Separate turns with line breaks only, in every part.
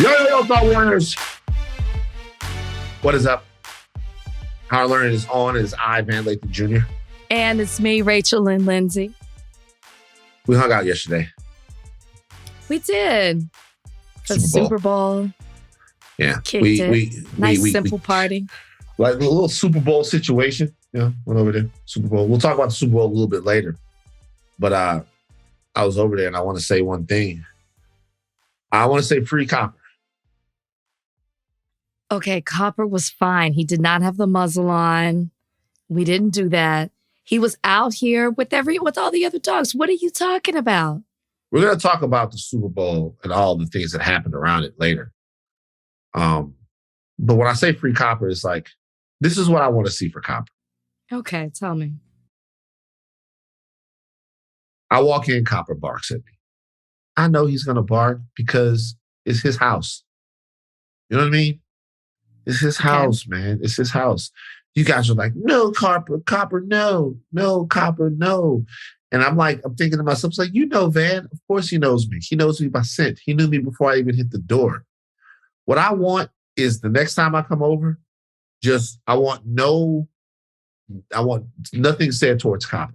Yo, thought learners. What is up? Our Learning is on. It is I, Van Lathan Jr.
And it's me, Rachel and Lindsay.
We hung out yesterday.
We did. For the Super Bowl.
Yeah.
Nice simple party.
Like a little Super Bowl situation. Yeah, went over there. Super Bowl. We'll talk about the Super Bowl a little bit later. But I was over there and I want to say one thing. I want to say free Copper.
Okay, Copper was fine. He did not have the muzzle on. We didn't do that. He was out here with all the other dogs. What are you talking about?
We're going to talk about the Super Bowl and all the things that happened around it later. But when I say free Copper, it's like, this is what I want to see for Copper.
Okay, tell me.
I walk in, Copper barks at me. I know he's going to bark because it's his house. You know what I mean? It's his house, man. It's his house. You guys are like, no, Copper, no, Copper, no. And I'm thinking to myself, it's like, Van, of course he knows me. He knows me by scent. He knew me before I even hit the door. What I want is the next time I come over, I want nothing said towards Copper.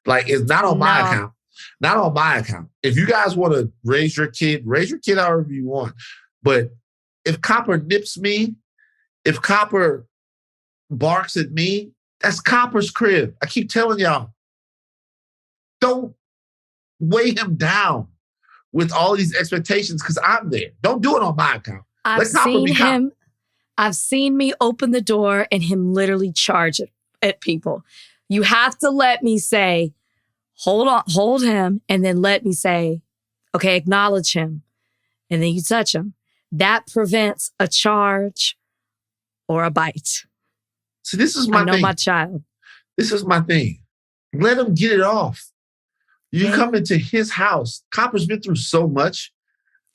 Like, it's not on my account. Not on my account. If you guys want to raise your kid however you want. But if Copper nips me, if Copper barks at me, that's Copper's crib. I keep telling y'all, don't weigh him down with all these expectations because I'm there. Don't do it on my account.
I've seen me open the door and him literally charge at people. You have to let me say, hold him, and then let me say, okay, acknowledge him. And then you touch him. That prevents a charge or a bite.
So this is my thing.
I know my child.
This is my thing. Let him get it off. You come into his house. Copper's been through so much.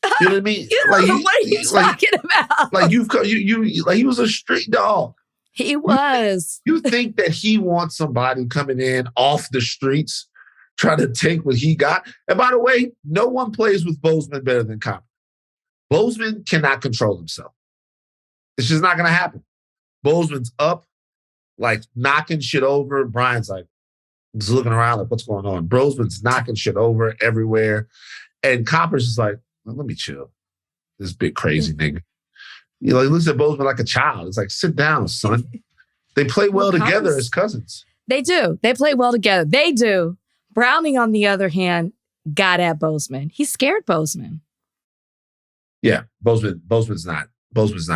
You know what I mean?
What are you talking about?
Like he was a street dog.
He was.
You think that he wants somebody coming in off the streets trying to take what he got? And by the way, no one plays with Bozeman better than Copper. Bozeman cannot control himself. It's just not going to happen. Bozeman's up, like knocking shit over. Brian's like, just looking around like, what's going on? Bozeman's knocking shit over everywhere. And Copper's just like, well, let me chill. This big crazy nigga. He looks at Bozeman like a child. It's like, sit down, son. They play well together as cousins.
They do. They play well together. They do. Brownie, on the other hand, got at Bozeman. He scared Bozeman.
Yeah, Bozeman's not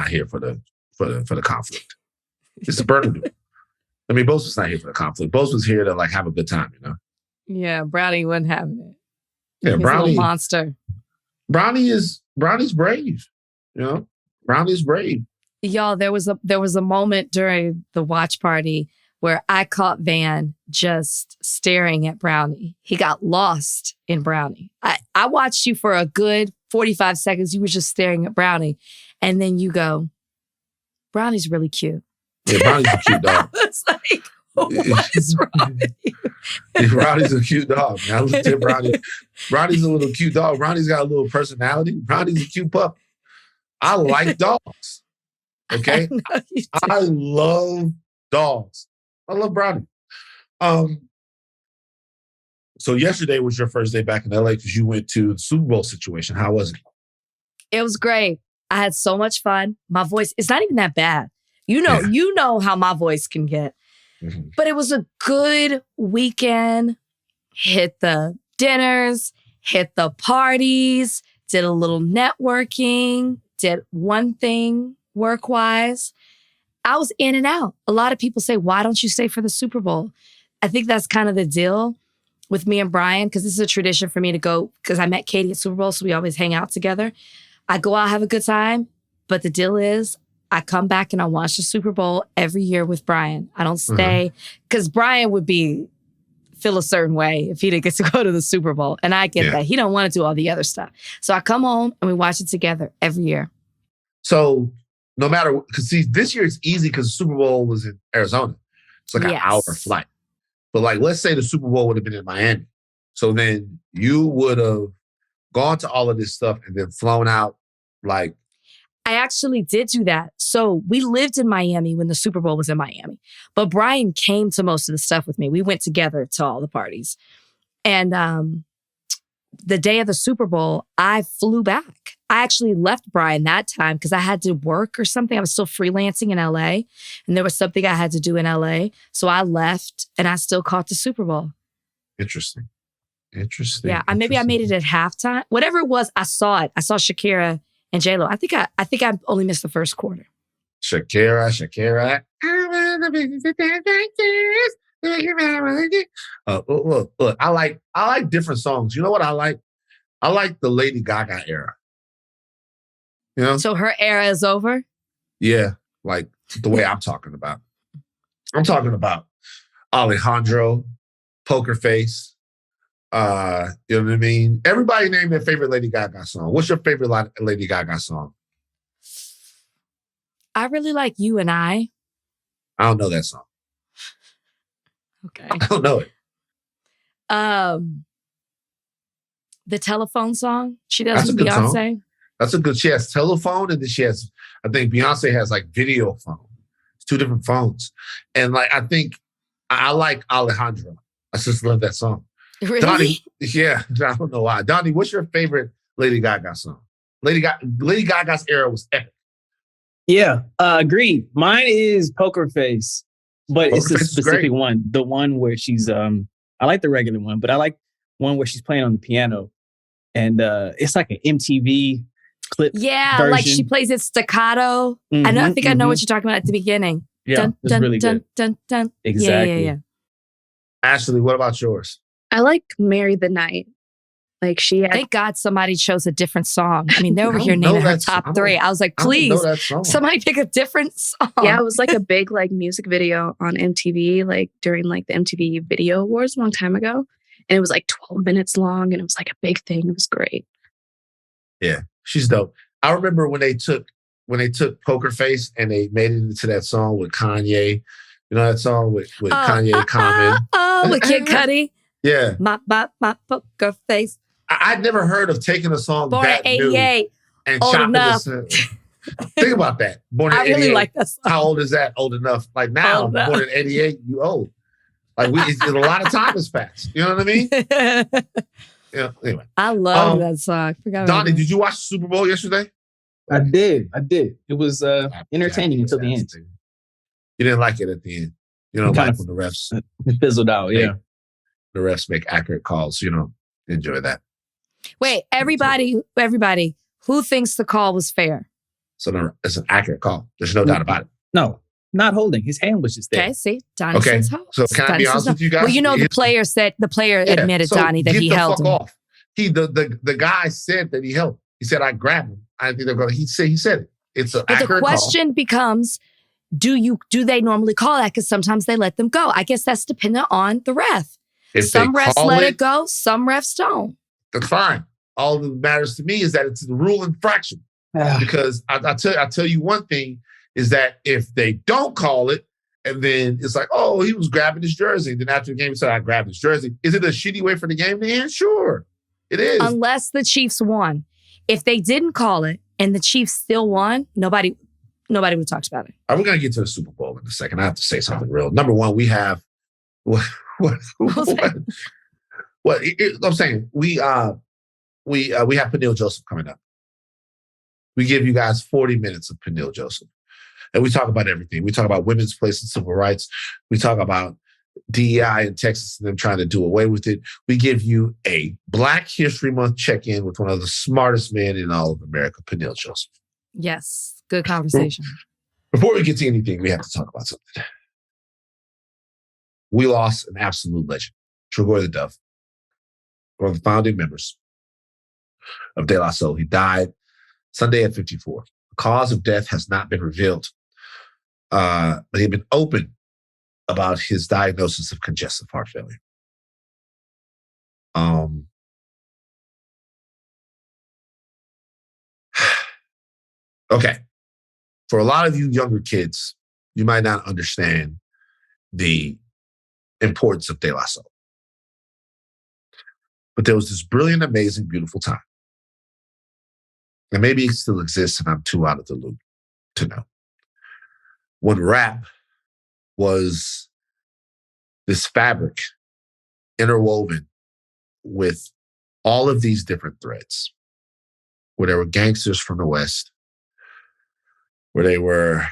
here for the conflict. It's a burden dude. I mean, Bozeman's not here for the conflict. Bozeman's here to have a good time,
Yeah, Brownie wasn't having it.
Yeah,
He's
Brownie,
a little monster.
Brownie's brave. Brownie's brave.
Y'all, there was a moment during the watch party where I caught Van just staring at Brownie. He got lost in Brownie. I watched you for a good 45 seconds. You were just staring at Brownie. And then you go, Brownie's really cute.
Yeah, Brownie's a cute dog.
It's like, what is wrong with you?
Brownie's a cute dog. Man. I looked at Brownie. Brownie's a little cute dog. Brownie's got a little personality. Brownie's a cute pup. I like dogs. Okay? I love dogs. I love Brownie. So yesterday was your first day back in LA because you went to the Super Bowl situation. How was it?
It was great. I had so much fun. My voice, it's not even that bad. You know how my voice can get. Mm-hmm. But it was a good weekend. Hit the dinners, hit the parties, did a little networking, did one thing work-wise. I was in and out. A lot of people say, why don't you stay for the Super Bowl? I think that's kind of the deal with me and Brian, because this is a tradition for me to go, because I met Katie at Super Bowl, so we always hang out together. I go out, have a good time, but the deal is I come back and I watch the Super Bowl every year with Brian. I don't stay, because Brian would feel a certain way if he didn't get to go to the Super Bowl. And I get that. He don't want to do all the other stuff. So I come home and we watch it together every year.
So no matter, because see, this year it's easy because the Super Bowl was in Arizona. It's like an hour flight. But let's say the Super Bowl would have been in Miami. So then you would have gone to all of this stuff and then flown out Like,
I actually did do that. So we lived in Miami when the Super Bowl was in Miami. But Brian came to most of the stuff with me. We went together to all the parties. And the day of the Super Bowl, I flew back. I actually left Brian that time because I had to work or something. I was still freelancing in LA. And there was something I had to do in LA. So I left and I still caught the Super Bowl.
Interesting.
Yeah, maybe I made it at halftime. Whatever it was, I saw it. I saw Shakira and J-Lo. I think I only missed the first quarter.
Shakira. Look, I like different songs. You know what I like? I like the Lady Gaga era. You know?
So her era is over?
Yeah, like the way I'm talking about. I'm talking about Alejandro, Poker Face. You know what I mean? Everybody name their favorite Lady Gaga song. What's your favorite Lady Gaga song?
I really like You and I.
I don't know that song.
Okay.
I don't know it.
The Telephone song she does with Beyonce.
Song. That's a good. She has telephone, and then she has. I think Beyonce has like video phone. It's two different phones, and like I think I like Alejandro. I just love that song.
Really?
Donnie, yeah, I don't know why. Donnie, what's your favorite Lady Gaga song? Lady Gaga's era was epic.
Yeah, agreed. Mine is Poker Face, but it's a specific one. The one where she's I like the regular one, but I like one where she's playing on the piano, and it's like an MTV clip.
Yeah,
version.
like she plays it staccato. I know what you're talking about at the beginning.
Yeah,
dun,
it's
dun,
really
dun,
good.
dun, dun.
Exactly.
Yeah.
Ashleigh, what about yours?
I like Marry the Night. Like she had,
Thank God somebody chose a different song. I mean, they're over here naming her top three. I was like, please, somebody pick a different song.
Yeah, it was like a big like music video on MTV, like during like the MTV Video Awards a long time ago. And it was like 12 minutes long and it was like a big thing. It was great.
Yeah, she's dope. I remember when they took Poker Face and they made it into that song with Kanye. You know that song with Kanye Common?
With Kid Cudi.
Yeah.
My poker face.
I'd never heard of taking a song
Born
that
in 88.
new and
Old
chopping
enough.
Think about that. Born in 88.
I really like that song.
How old is that? Old enough. Like now, born in 88, you old. Like a lot of time has passed. You know what I mean? Yeah. Anyway.
I love that song.
Donnie, did you watch the Super Bowl yesterday?
I did. It was entertaining until the end.
You didn't like it at the end. You don't like when the refs
fizzled out. Yeah.
The refs make accurate calls. You know, enjoy that.
Wait, everybody, who thinks the call was fair?
So it's an accurate call. There's no doubt about it.
No, not holding. His hand was just there.
Okay, see, Donnie says hold.
So can I be honest with you guys?
Well, you know, the player admitted, Donnie, that he held him.
Off. The guy said that he held. He said, I grabbed him. I think they're going to, he said it. It's an accurate call.
The question becomes, do they normally call that? Because sometimes they let them go. I guess that's dependent on the ref. Some refs let it go. Some refs don't.
That's fine. All that matters to me is that it's a rule infraction. Because I tell you one thing is that if they don't call it, and then it's like, oh, he was grabbing his jersey. Then after the game, he said, I grabbed his jersey. Is it a shitty way for the game to end? Sure, it is.
Unless the Chiefs won. If they didn't call it and the Chiefs still won, nobody would have talked about it.
We're going to get to the Super Bowl in a second. I have to say something real. Number one, we have I'm saying we have Peniel Joseph coming up. We give you guys 40 minutes of Peniel Joseph. And we talk about everything. We talk about women's place in civil rights. We talk about DEI in Texas and them trying to do away with it. We give you a Black History Month check-in with one of the smartest men in all of America, Peniel Joseph.
Yes. Good conversation.
Before we get to anything, we have to talk about something. We lost an absolute legend, Trugoy the Dove, one of the founding members of De La Soul. He died Sunday at 54. The cause of death has not been revealed, but he had been open about his diagnosis of congestive heart failure. Okay. For a lot of you younger kids, you might not understand the importance of De La Soul. But there was this brilliant, amazing, beautiful time And maybe it still exists and I'm too out of the loop to know. When rap was this fabric interwoven with all of these different threads, where there were gangsters from the West, where they were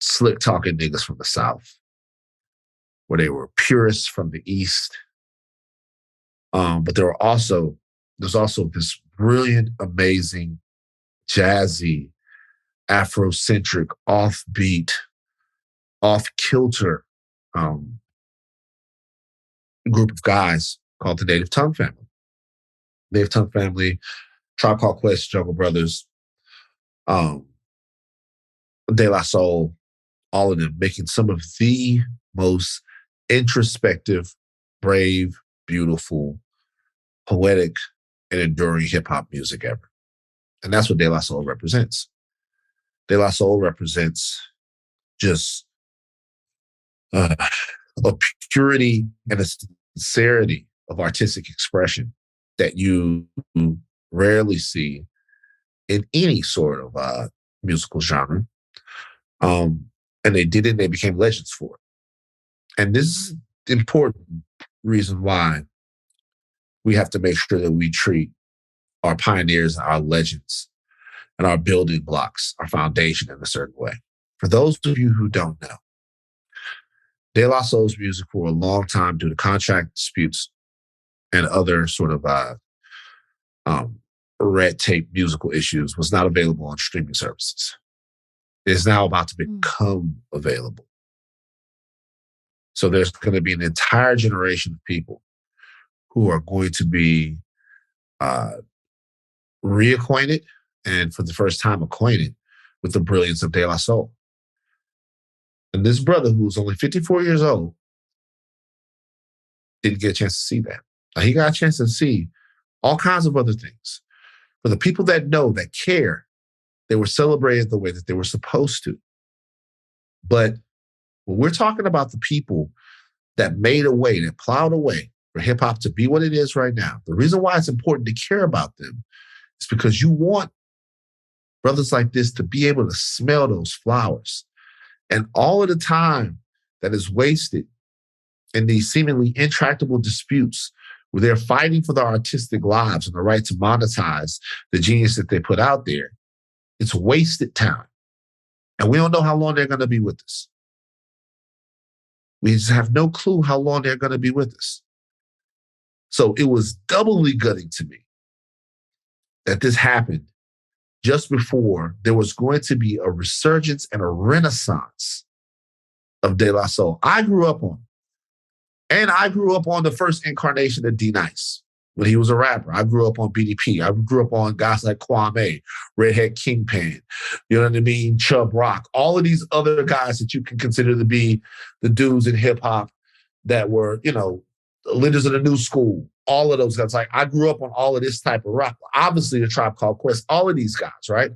slick talking niggas from the South, where they were purists from the East. But there's also this brilliant, amazing, jazzy, Afrocentric, offbeat, off-kilter group of guys called the Native Tongue Family. Native Tongue Family, Tribe Called Quest, Jungle Brothers, De La Soul, all of them making some of the most introspective, brave, beautiful, poetic, and enduring hip-hop music ever. And that's what De La Soul represents. De La Soul represents just a purity and a sincerity of artistic expression that you rarely see in any sort of musical genre. And they did it and they became legends for it. And this is the important reason why we have to make sure that we treat our pioneers, our legends, and our building blocks, our foundation in a certain way. For those of you who don't know, De La Soul's music for a long time, due to contract disputes and other sort of red tape musical issues, was not available on streaming services. It is now about to become available. So there's going to be an entire generation of people who are going to be reacquainted and for the first time acquainted with the brilliance of De La Soul. And this brother, who's only 54 years old, didn't get a chance to see that. Now, he got a chance to see all kinds of other things. For the people that know, that care, they were celebrated the way that they were supposed to. But when we're talking about the people that made a way, that plowed a way for hip hop to be what it is right now, the reason why it's important to care about them is because you want brothers like this to be able to smell those flowers. And all of the time that is wasted in these seemingly intractable disputes where they're fighting for their artistic lives and the right to monetize the genius that they put out there, it's wasted time. And we don't know how long they're going to be with us. We just have no clue how long they're going to be with us. So it was doubly gutting to me that this happened just before there was going to be a resurgence and a renaissance of De La Soul. I grew up on the first incarnation of D Nice when he was a rapper. I grew up on BDP. I grew up on guys like Kwame, Redhead Kingpin, you know what I mean? Chubb Rock, all of these other guys that you can consider to be the dudes in hip hop that were, you know, leaders of the new school. All of those guys. Like, I grew up on all of this type of rock. Obviously, the Tribe Called Quest, all of these guys, right?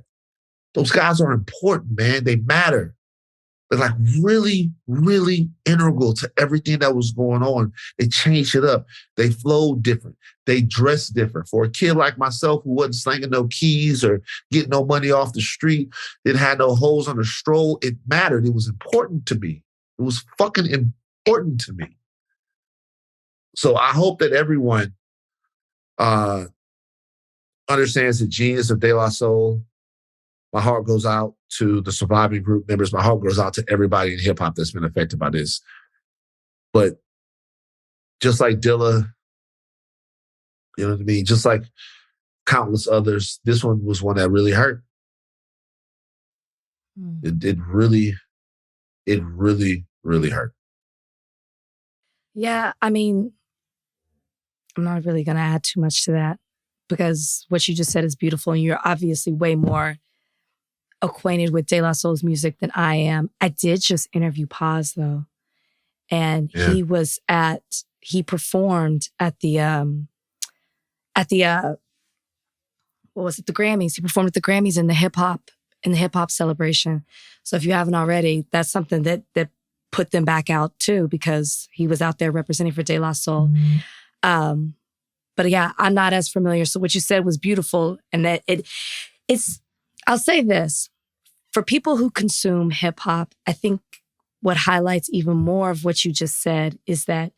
Those guys are important, man. They matter. They're like really, really integral to everything that was going on. They changed it up. They flowed different. They dressed different. For a kid like myself who wasn't slinging no keys or getting no money off the street, it had no holes on the stroll, it mattered. It was important to me. It was fucking important to me. So I hope that everyone understands the genius of De La Soul. My heart goes out to the surviving group members. My heart goes out to everybody in hip hop that's been affected by this. But just like Dilla, you know what I mean? Just like countless others, this one was one that really hurt. It really, really hurt.
Yeah, I mean, I'm not really going to add too much to that because what you just said is beautiful and you're obviously way more acquainted with De La Soul's music than I am. I did just interview Paz though. And he performed at the what was it? The Grammys. He performed at the Grammys in the hip hop celebration. So if you haven't already, that's something that put them back out too, because he was out there representing for De La Soul. But yeah, I'm not as familiar. So what you said was beautiful. And that I'll say this, for people who consume hip hop, I think what highlights even more of what you just said is that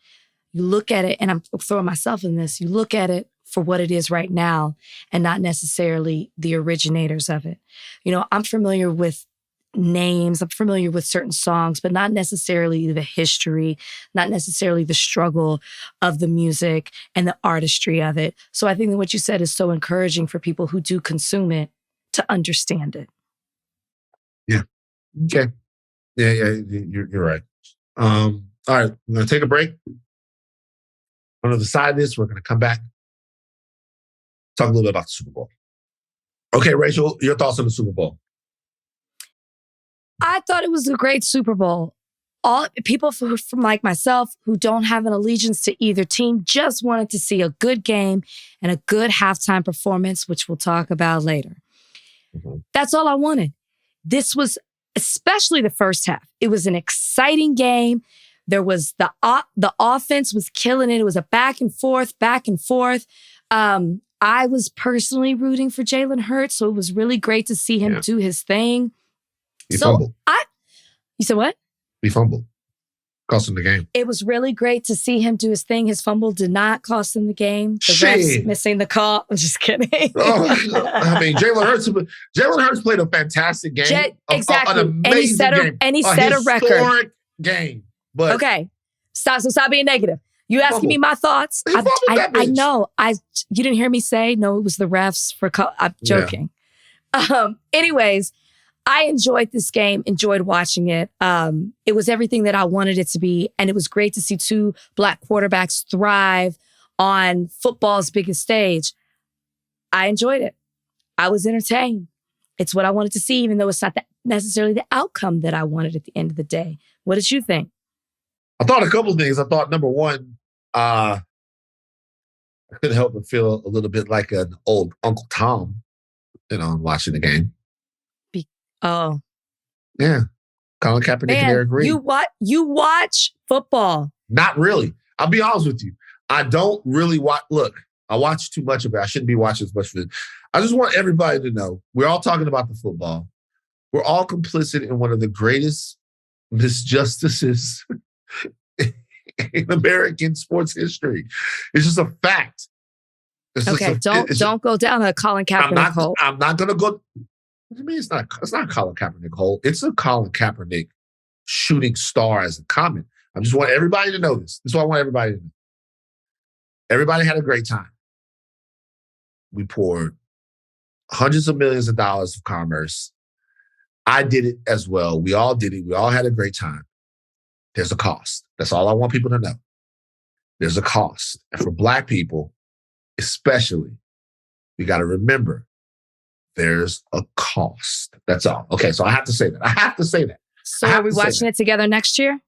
you look at it, and I'm throwing myself in this, you look at it for what it is right now and not necessarily the originators of it. I'm familiar with names, I'm familiar with certain songs, but not necessarily the history, not necessarily the struggle of the music and the artistry of it. So I think that what you said is so encouraging for people who do consume it to understand it.
Yeah. Okay. Yeah, you're right. All right, we're going to take a break. On the other side of this, we're going to come back, talk a little bit about the Super Bowl. Okay, Rachel, your thoughts on the Super Bowl?
I thought it was a great Super Bowl. All people from like myself who don't have an allegiance to either team just wanted to see a good game and a good halftime performance, which we'll talk about later. Mm-hmm. That's all I wanted. This was, especially the first half, it was an exciting game. There was the offense was killing it. It was a back and forth. I was personally rooting for Jalen Hurts, so it was really great to see him do his thing.
He fumbled.
You said what?
He fumbled. Cost him the game.
It was really great to see him do his thing. His fumble did not cost him the game. The refs missing the call. I'm just kidding.
I mean, Jalen Hurts played a fantastic game.
Exactly.
An amazing game.
And he set a record.
Historic game. But
okay. Stop being negative. You asking me my thoughts? I know. You didn't hear me say, no, it was the refs I'm joking. Yeah. Anyways, I enjoyed this game, enjoyed watching it. It was everything that I wanted it to be. And it was great to see two Black quarterbacks thrive on football's biggest stage. I enjoyed it. I was entertained. It's what I wanted to see, even though it's not necessarily the outcome that I wanted at the end of the day. What did you think?
I thought a couple of things. I thought, number one, I couldn't help but feel a little bit like an old Uncle Tom, watching the game.
Oh.
Yeah. Colin Kaepernick and Eric Reid.
You watch football.
Not really. I'll be honest with you. I don't really watch. Look, I watch too much of it. I shouldn't be watching as much of it. I just want everybody to know, we're all talking about the football. We're all complicit in one of the greatest misjustices in American sports history. It's just a fact.
Don't go down a Colin Kaepernick hole.
I'm not going to go. What do you mean it's not a Colin Kaepernick hole? It's a Colin Kaepernick shooting star as a comment. I just want everybody to know this. This is what I want everybody to know. Everybody had a great time. We poured hundreds of millions of dollars of commerce. I did it as well. We all did it. We all had a great time. There's a cost. That's all I want people to know. There's a cost. And for Black people, especially, we got to remember there's a cost. That's all. Okay, so I have to say that.
So are we watching it together next year?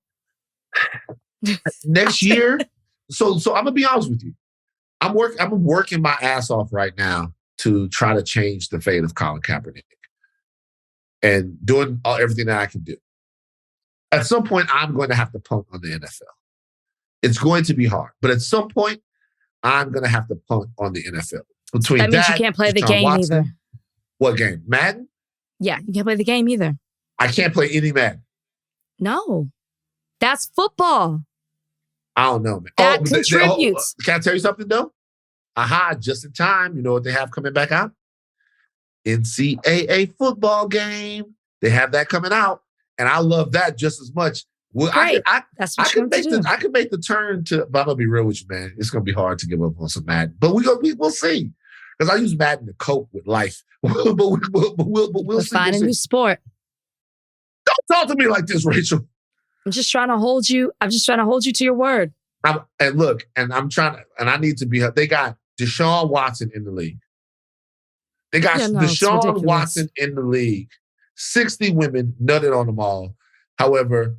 Next year? So I'm going to be honest with you. I'm working my ass off right now to try to change the fate of Colin Kaepernick and doing everything that I can do. At some point, I'm going to have to punt on the NFL. It's going to be hard. But at some point, I'm going to have to punt on the NFL.
That means you can't play the game either.
What game? Madden?
Yeah, you can't play the game either.
I can't play any Madden.
No. That's football.
I don't know, man.
That contributes.
Can I tell you something, though? Aha, just in time. You know what they have coming back out? NCAA football game. They have that coming out. And I love that just as much. Well,
right. That's what you're going to do.
I can make the turn to, but I'm going to be real with you, man. It's going to be hard to give up on some Madden. But we'll see. Because I use Madden to cope with life. but we'll see.
Find a new sport.
Don't talk to me like this, Rachel.
I'm just trying to hold you. To your word.
I need to be. They got Deshaun Watson in the league. They got Deshaun Watson in the league. 60 women nutted on them all. However,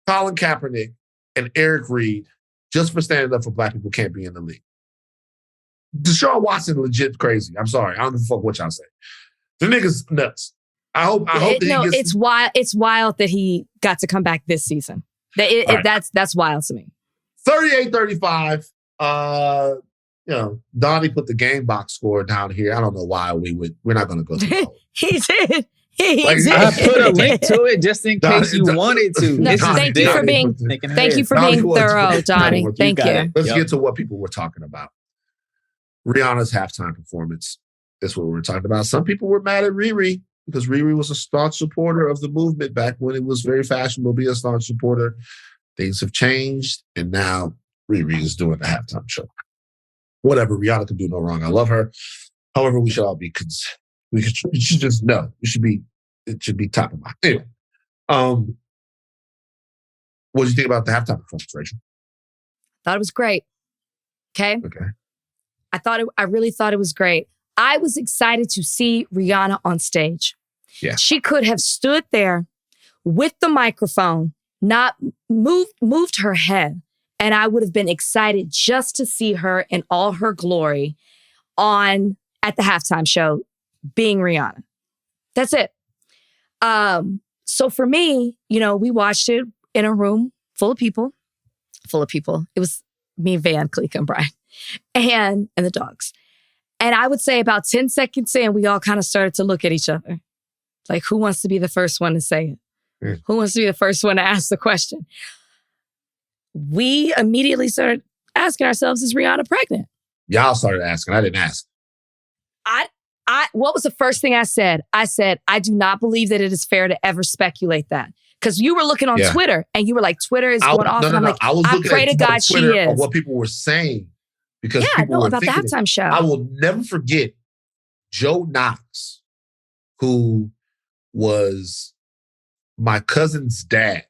Colin Kaepernick and Eric Reid, just for standing up for Black people, can't be in the league. Deshaun Watson legit crazy. I'm sorry. I don't give a fuck what y'all say. The nigga's nuts. I hope
it's wild. It's wild that he got to come back this season. That's wild to me.
38-35. Donnie put the game box score down here. I don't know why we're not going to go through the whole.
He did. He did.
I put a link to it just in case you wanted to.
No, thank you for being thorough, Donnie. Thank you.
Let's get to what people were talking about. Rihanna's halftime performance is what we're talking about. Some people were mad at Riri because Riri was a staunch supporter of the movement back when it was very fashionable to be a staunch supporter. Things have changed, and now Riri is doing the halftime show. Whatever, Rihanna can do no wrong. I love her. However, we should all be we should just know. It should be top of mind. Anyway, what did you think about the halftime performance, Rachel?
Thought it was great. Okay. I really thought it was great. I was excited to see Rihanna on stage.
Yeah.
She could have stood there with the microphone, not moved her head, and I would have been excited just to see her in all her glory at the halftime show being Rihanna. That's it. So for me, we watched it in a room full of people. It was me, Van, Cleek, and Brian, and the dogs. And I would say about 10 seconds in, we all kind of started to look at each other. Like, who wants to be the first one to say it?
Mm.
Who wants to be the first one to ask the question? We immediately started asking ourselves, is Rihanna pregnant?
Y'all started asking. I didn't ask.
What was the first thing I said? I said, I do not believe that it is fair to ever speculate that. Because you were looking on Twitter and you were like, Twitter is going off. And I'm like, I pray to God she is.
Of what people were saying. Because people were
about the halftime show.
I will never forget Joe Knox, who was my cousin's dad,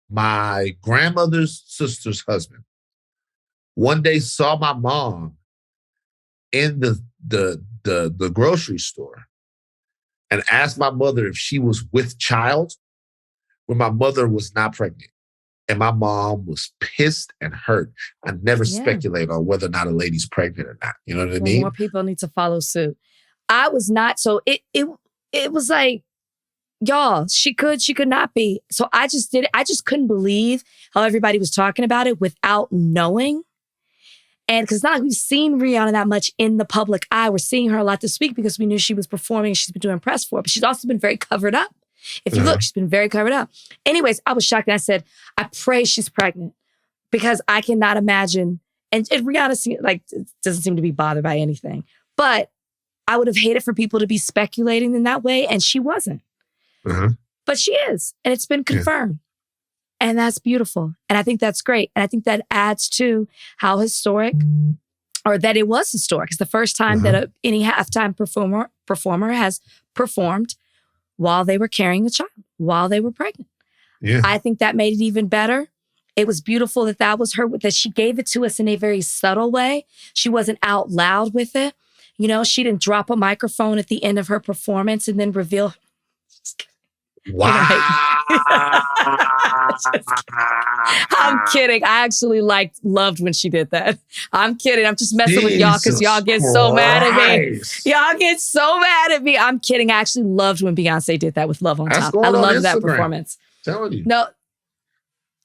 my grandmother's sister's husband. One day saw my mom in the grocery store and asked my mother if she was with child when my mother was not pregnant. And my mom was pissed and hurt. I never speculate on whether or not a lady's pregnant or not. You know what I mean?
More people need to follow suit. I was not. So it was like, y'all, she could not be. So I just did it. I just couldn't believe how everybody was talking about it without knowing. And because not like we've seen Rihanna that much in the public eye. We're seeing her a lot this week because we knew she was performing. She's been doing press for it, but she's also been very covered up. If you look, she's been very covered up. Anyways, I was shocked. And I said, I pray she's pregnant because I cannot imagine. And Rihanna doesn't seem to be bothered by anything. But I would have hated for people to be speculating in that way. And she wasn't. But she is. And it's been confirmed. And that's beautiful. And I think that's great. And I think that adds to how historic, or that it was historic. It's the first time that any halftime performer has performed while they were carrying a child, while they were pregnant.
Yeah.
I think that made it even better. It was beautiful that was her, that she gave it to us in a very subtle way. She wasn't out loud with it. She didn't drop a microphone at the end of her performance and then reveal.
Wow.
I'm kidding. I actually loved when she did that. I'm kidding. I'm just messing with y'all because y'all get so mad at me. Y'all get so mad at me. I'm kidding. I actually loved when Beyonce did that with Love on Top. I loved that performance.
Telling you.
No.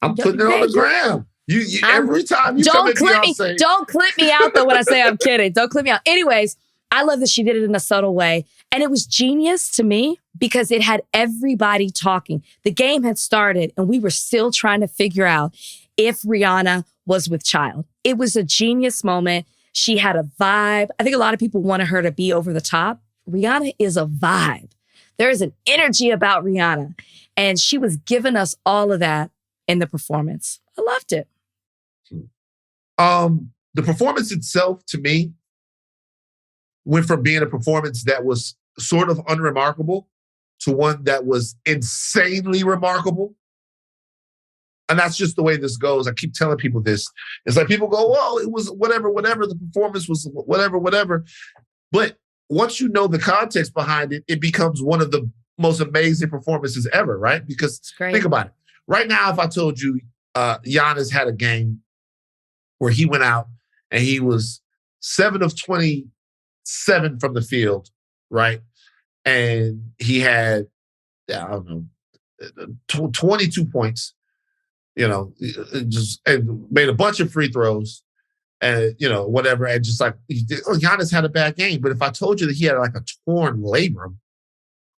I'm putting it on the gram. You every time you come at Beyonce.
Don't clip me out though when I say I'm kidding. Don't clip me out. Anyways, I love that she did it in a subtle way. And it was genius to me because it had everybody talking. The game had started and we were still trying to figure out if Rihanna was with child. It was a genius moment. She had a vibe. I think a lot of people wanted her to be over the top. Rihanna is a vibe. There is an energy about Rihanna. And she was giving us all of that in the performance. I loved it.
The performance itself, to me, went from being a performance that was sort of unremarkable to one that was insanely remarkable. And that's just the way this goes. I keep telling people this. It's like people go, well, it was whatever. The performance was whatever. But once you know the context behind it, it becomes one of the most amazing performances ever, right? Because think about it. Right now, if I told you Giannis had a game where he went out and he was 7 of 27 from the field, right? And he had, 22 points, and made a bunch of free throws and whatever, and just like Giannis had a bad game. But if I told you that he had like a torn labrum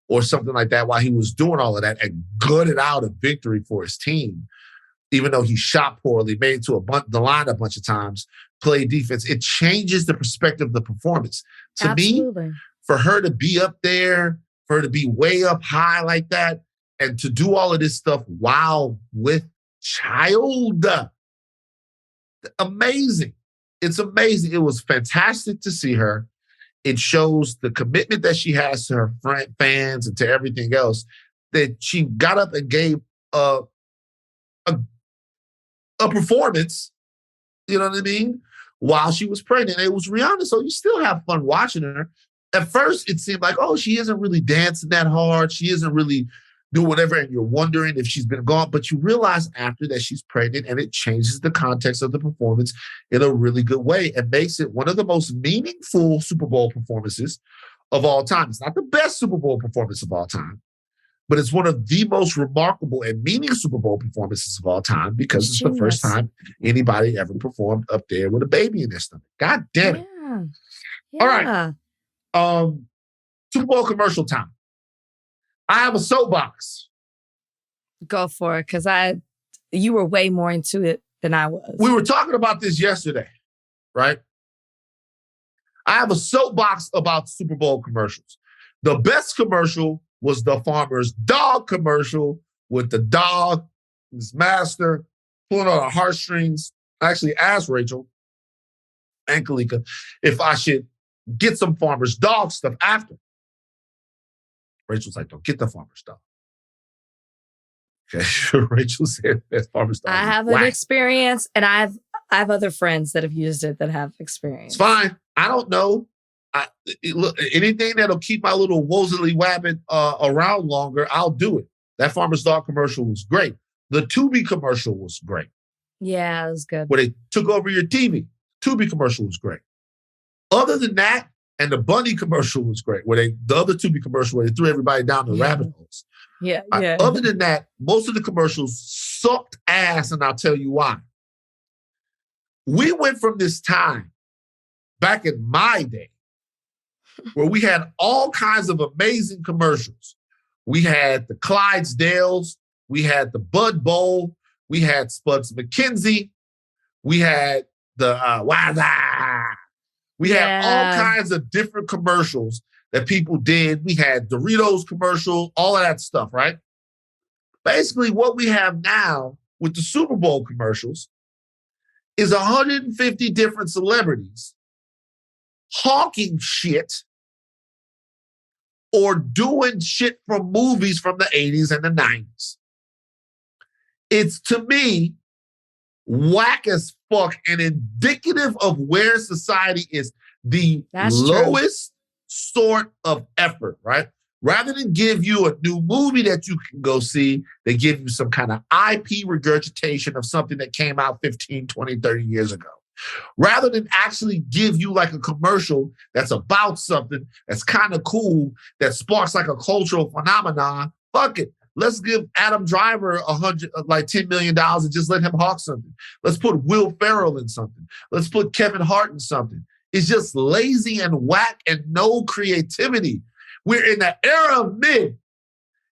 or something like that while he was doing all of that and gutted out a victory for his team, even though he shot poorly, made it to the line a bunch of times, played defense, it changes the perspective of the performance. To me, for her to be up there, for her to be way up high like that, and to do all of this stuff while with child, amazing. It's amazing. It was fantastic to see her. It shows the commitment that she has to her fans and to everything else, that she got up and gave a performance, you know what I mean, while she was pregnant. It was Rihanna, so you still have fun watching her. At first, it seemed like, oh, she isn't really dancing that hard. She isn't really doing whatever, and you're wondering if she's been gone. But you realize after that she's pregnant, and it changes the context of the performance in a really good way and makes it one of the most meaningful Super Bowl performances of all time. It's not the best Super Bowl performance of all time, but it's one of the most remarkable and meaningful Super Bowl performances of all time because it's the first time anybody ever performed up there with a baby in their stomach. God damn it.
Yeah.
All right. Super Bowl commercial time. I have a soapbox.
Go for it, because you were way more into it than I was.
We were talking about this yesterday, right? I have a soapbox about Super Bowl commercials. The best commercial was the Farmer's Dog commercial with the dog, his master, pulling on the heartstrings. I actually asked Rachel and Kalika if I should get some Farmer's Dog stuff after. Rachel's like, don't get the Farmer's Dog. Okay, Rachel said that's Farmer's Dog.
I have an experience, and I have other friends that have used it that have experience.
It's fine. I don't know. Look, anything that'll keep my little Wosley Wabbit around longer, I'll do it. That Farmer's Dog commercial was great. The Tubi commercial was great.
Yeah, it was good.
Where they took over your TV. Tubi commercial was great. Other than that, and the Bunny commercial was great. The other Tubi commercial where they threw everybody down the rabbit holes.
Yeah.
Other than that, most of the commercials sucked ass, and I'll tell you why. We went from this time back in my day where we had all kinds of amazing commercials. We had the Clydesdales, we had the Bud Bowl, we had Spuds McKenzie, we had the we had all kinds of different commercials that people did. We had Doritos commercial, all of that stuff, right? Basically, what we have now with the Super Bowl commercials is 150 different celebrities hawking shit or doing shit from movies from the 80s and the 90s. It's, to me, whack as fuck and indicative of where society is. That's lowest sort of effort, right? Rather than give you a new movie that you can go see, they give you some kind of IP regurgitation of something that came out 15, 20, 30 years ago. Rather than actually give you like a commercial that's about something that's kind of cool, that sparks like a cultural phenomenon, fuck it. Let's give Adam Driver $10 million and just let him hawk something. Let's put Will Ferrell in something. Let's put Kevin Hart in something. It's just lazy and whack and no creativity. We're in the era of mid.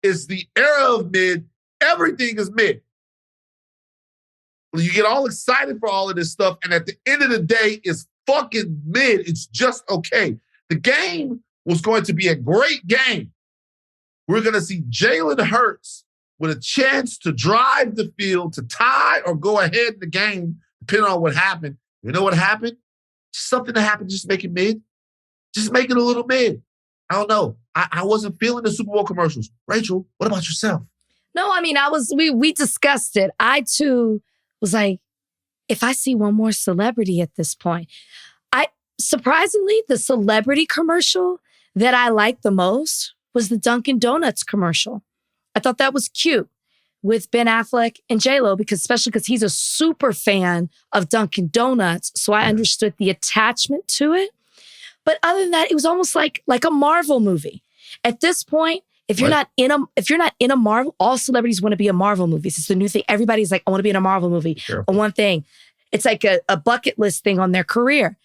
It's the era of mid. Everything is mid. You get all excited for all of this stuff, and at the end of the day, it's fucking mid. It's just okay. The game was going to be a great game. We're going to see Jalen Hurts with a chance to drive the field, to tie or go ahead in the game, depending on what happened. You know what happened? Something that happened, just make it mid. Just make it a little mid. I don't know. I wasn't feeling the Super Bowl commercials. Rachel, what about yourself?
No, I mean, we discussed it. I too was like, if I see one more celebrity at this point, surprisingly, the celebrity commercial that I liked the most was the Dunkin' Donuts commercial. I thought that was cute with Ben Affleck and J-Lo, especially because he's a super fan of Dunkin' Donuts. So I understood the attachment to it. But other than that, it was almost like a Marvel movie. At this point, if you're not in a Marvel, all celebrities want to be in Marvel movies. It's the new thing. Everybody's like, I want to be in a Marvel movie. Sure. Or one thing. It's like a bucket list thing on their career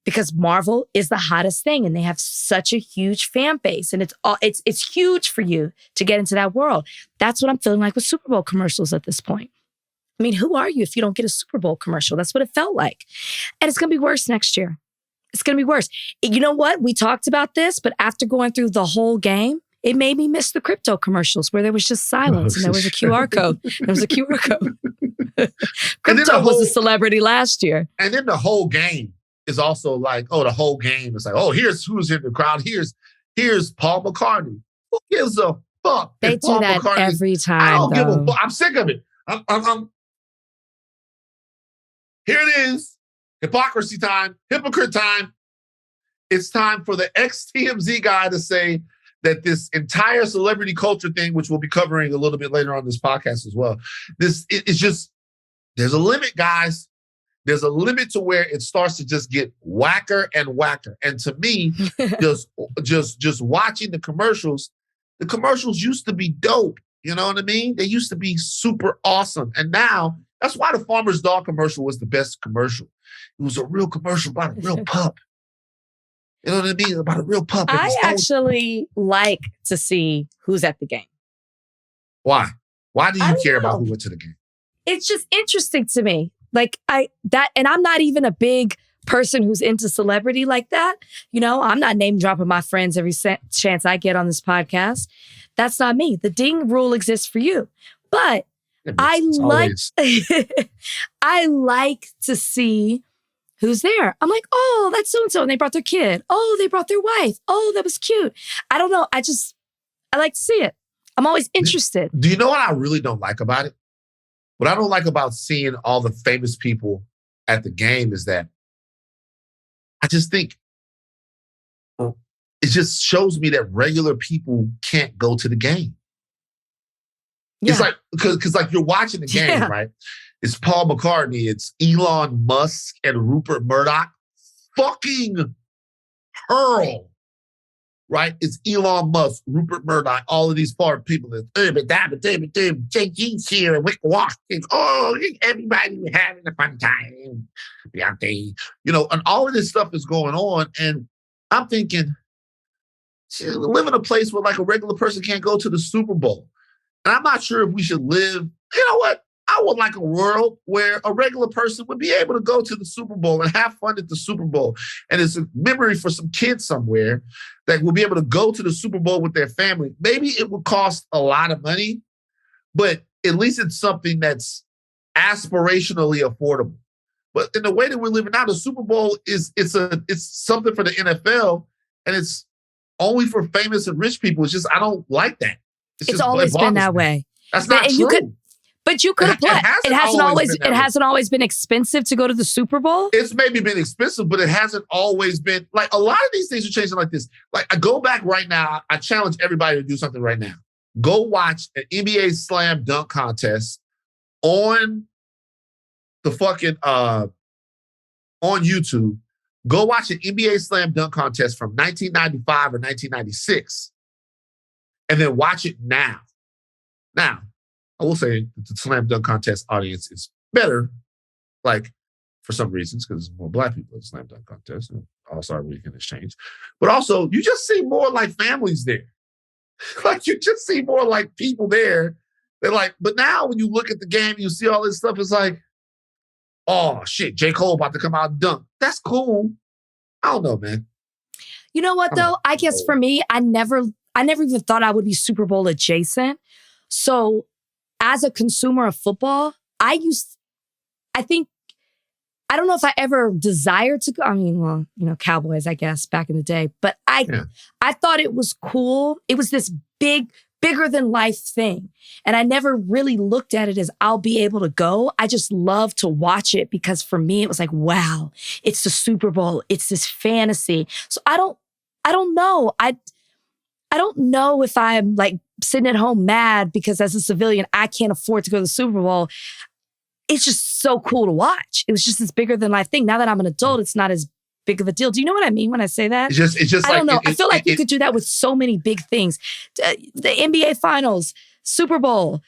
because Marvel is the hottest thing and they have such a huge fan base and it's huge for you to get into that world. That's what I'm feeling like with Super Bowl commercials at this point. I mean, who are you if you don't get a Super Bowl commercial? That's what it felt like. And it's going to be worse next year. It's going to be worse. You know what? We talked about this, but after going through the whole game, it made me miss the crypto commercials where there was just silence and there was a QR code. There was a QR code. Crypto was a celebrity last year.
And then the whole game is also like, the whole game is like, here's who's in the crowd. Here's Paul McCartney. Who gives a fuck?
They do
Paul
that
McCartney,
every time.
I don't give a fuck. I'm sick of it. I'm here it is. Hypocrisy time. Hypocrite time. It's time for the ex-TMZ guy to say that this entire celebrity culture thing, which we'll be covering a little bit later on this podcast as well, it's just, there's a limit, guys. There's a limit to where it starts to just get whacker and whacker. And to me, just watching the commercials used to be dope. You know what I mean? They used to be super awesome. And now, that's why the Farmer's Dog commercial was the best commercial. It was a real commercial about a real pup. You know what I mean? About a real pup.
I actually like to see who's at the game.
Why? Why do you care about who went to the game?
It's just interesting to me. Like and I'm not even a big person who's into celebrity like that. You know, I'm not name dropping my friends every chance I get on this podcast. That's not me. The ding rule exists for you. But I like to see who's there. I'm like, that's so-and-so. And they brought their kid. They brought their wife. That was cute. I don't know. I like to see it. I'm always interested.
Do you know what I really don't like about it? What I don't like about seeing all the famous people at the game is that I just think it just shows me that regular people can't go to the game. Yeah. It's like, because like you're watching the game, right? It's Paul McCartney, it's Elon Musk and Rupert Murdoch. Fucking hurl, right? It's Elon Musk, Rupert Murdoch, all of these foreign people. Jake here and Wick Watkins. Everybody was having a fun time. Beyonce, and all of this stuff is going on. And I'm thinking, live in a place where like a regular person can't go to the Super Bowl. And I'm not sure if we should live, you know what? I would like a world where a regular person would be able to go to the Super Bowl and have fun at the Super Bowl. And it's a memory for some kids somewhere that will be able to go to the Super Bowl with their family. Maybe it would cost a lot of money, but at least it's something that's aspirationally affordable. But in the way that we're living now, the Super Bowl it's something for the NFL, and it's only for famous and rich people. It's just, I don't like that.
It's always been that way.
That's not true.
But you could apply. It hasn't always been expensive to go to the Super Bowl.
It's maybe been expensive, but it hasn't always been. Like, a lot of these things are changing like this. Like, I go back right now. I challenge everybody to do something right now. Go watch an NBA slam dunk contest on the fucking on YouTube. Go watch an NBA slam dunk contest from 1995 or 1996, and then watch it now. Now, I will say that the slam dunk contest audience is better, like, for some reasons, because there's more Black people in the slam dunk contest. All-Star Weekend has changed. But also, you just see more like families there. Like, you just see more like people there. They're like, but now when you look at the game, you see all this stuff, it's like, oh, shit, J. Cole about to come out and dunk. That's cool. I don't know, man.
You know what, though? I guess for me, I never even thought I would be Super Bowl adjacent. So as a consumer of football, I don't know if I ever desired to go. I mean, well, Cowboys, I guess, back in the day. But I thought it was cool. It was this bigger than life thing. And I never really looked at it as I'll be able to go. I just love to watch it because for me, it was like, wow, it's the Super Bowl. It's this fantasy. So I don't know. I don't know if I'm like sitting at home mad because as a civilian, I can't afford to go to the Super Bowl. It's just so cool to watch. It was just this bigger than life thing. Now that I'm an adult, it's not as big of a deal. Do you know what I mean when I say that?
It's just
I don't know. I feel like you could do that with so many big things. The NBA Finals, Super Bowl,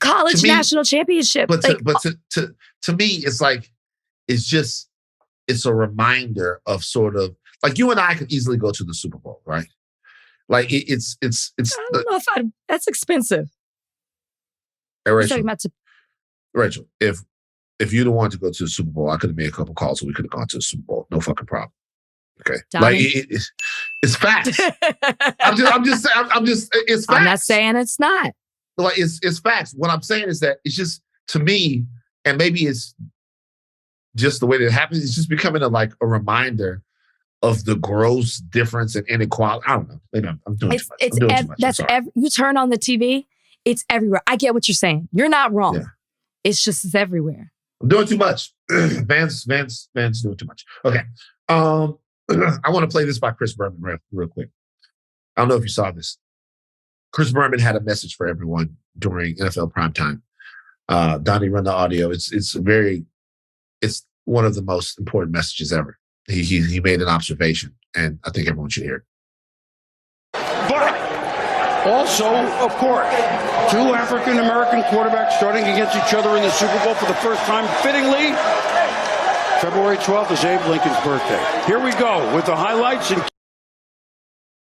college national championship.
But to me, it's like, it's a reminder of sort of like you and I could easily go to the Super Bowl, right? Like it's.
I don't know if that's expensive.
Hey, Rachel, if you'd have wanted to go to the Super Bowl, I could have made a couple calls and we could have gone to the Super Bowl. No fucking problem. Okay,
Donnie.
Like it's facts. I'm just it's facts.
I'm not saying it's not.
Like it's facts. What I'm saying is that it's just to me, and maybe it's just the way that it happens. It's just becoming a reminder of the gross difference and inequality. I don't know. Maybe I'm doing too much. I'm doing too much.
You turn on the TV, it's everywhere. I get what you're saying. You're not wrong. Yeah. It's everywhere.
I'm doing too much. Van's doing too much. Okay. I want to play this by Chris Berman real quick. I don't know if you saw this. Chris Berman had a message for everyone during NFL primetime. Donnie, run the audio. It's one of the most important messages ever. He made an observation, and I think everyone should hear it.
But also, of course, two African-American quarterbacks starting against each other in the Super Bowl for the first time, fittingly. February 12th is Abe Lincoln's birthday. Here we go with the highlights.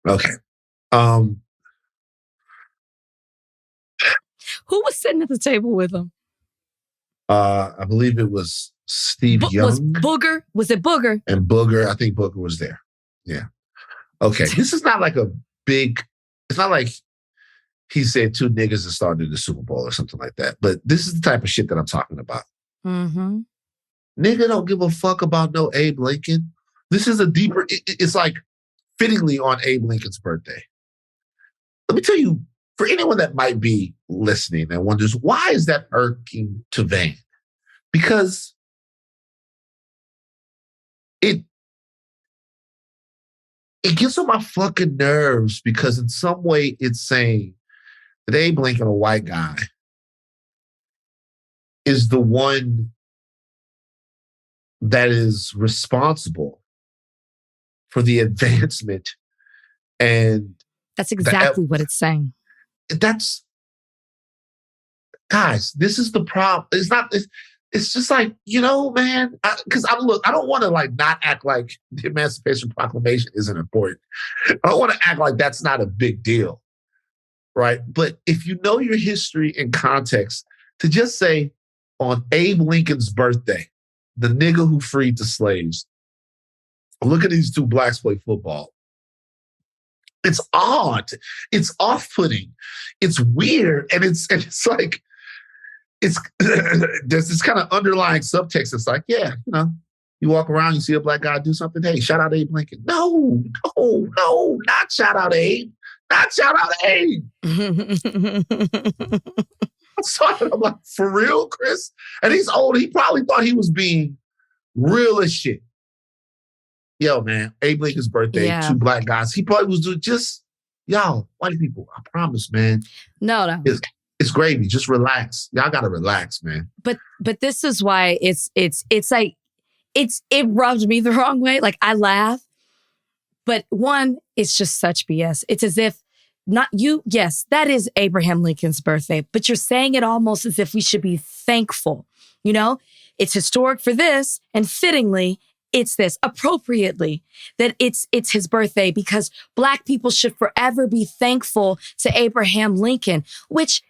Okay.
Who was sitting at the table with him?
I believe it was Steve Young.
Was Booger? Was it Booger?
And Booger, I think Booger was there. Yeah. Okay. This is not like it's not like he said two niggas that started the Super Bowl or something like that. But this is the type of shit that I'm talking about.
Mm-hmm.
Nigga don't give a fuck about no Abe Lincoln. This is a deeper, it's like fittingly on Abe Lincoln's birthday. Let me tell you, for anyone that might be listening and wonders, why is that irking to Van? Because it gets on my fucking nerves because in some way it's saying that Abe Lincoln, a white guy, is the one that is responsible for the advancement. And
that's exactly what it's saying.
Guys, this is the problem. It's just like, man, because I don't want to not act like the Emancipation Proclamation isn't important. I don't want to act like that's not a big deal, right? But if you know your history and context, to just say on Abe Lincoln's birthday, the nigga who freed the slaves, look at these two blacks play football. It's odd. It's off-putting. It's weird. And it's like, there's this kind of underlying subtext. It's like, yeah, you walk around, you see a black guy do something. Hey, shout out Abe Lincoln. No, not shout out Abe. Not shout out Abe. I'm like, for real, Chris? And he's old. He probably thought he was being real as shit. Yo, man, Abe Lincoln's birthday, two black guys. He probably was doing y'all, white people, I promise, man.
No.
It's gravy. Just relax. Y'all gotta relax, man.
But this is why it rubbed me the wrong way. Like I laugh, but one, it's just such BS. It's as if not you. Yes, that is Abraham Lincoln's birthday, but you're saying it almost as if we should be thankful. It's historic for this, and fittingly, it's this appropriately that it's his birthday because Black people should forever be thankful to Abraham Lincoln, which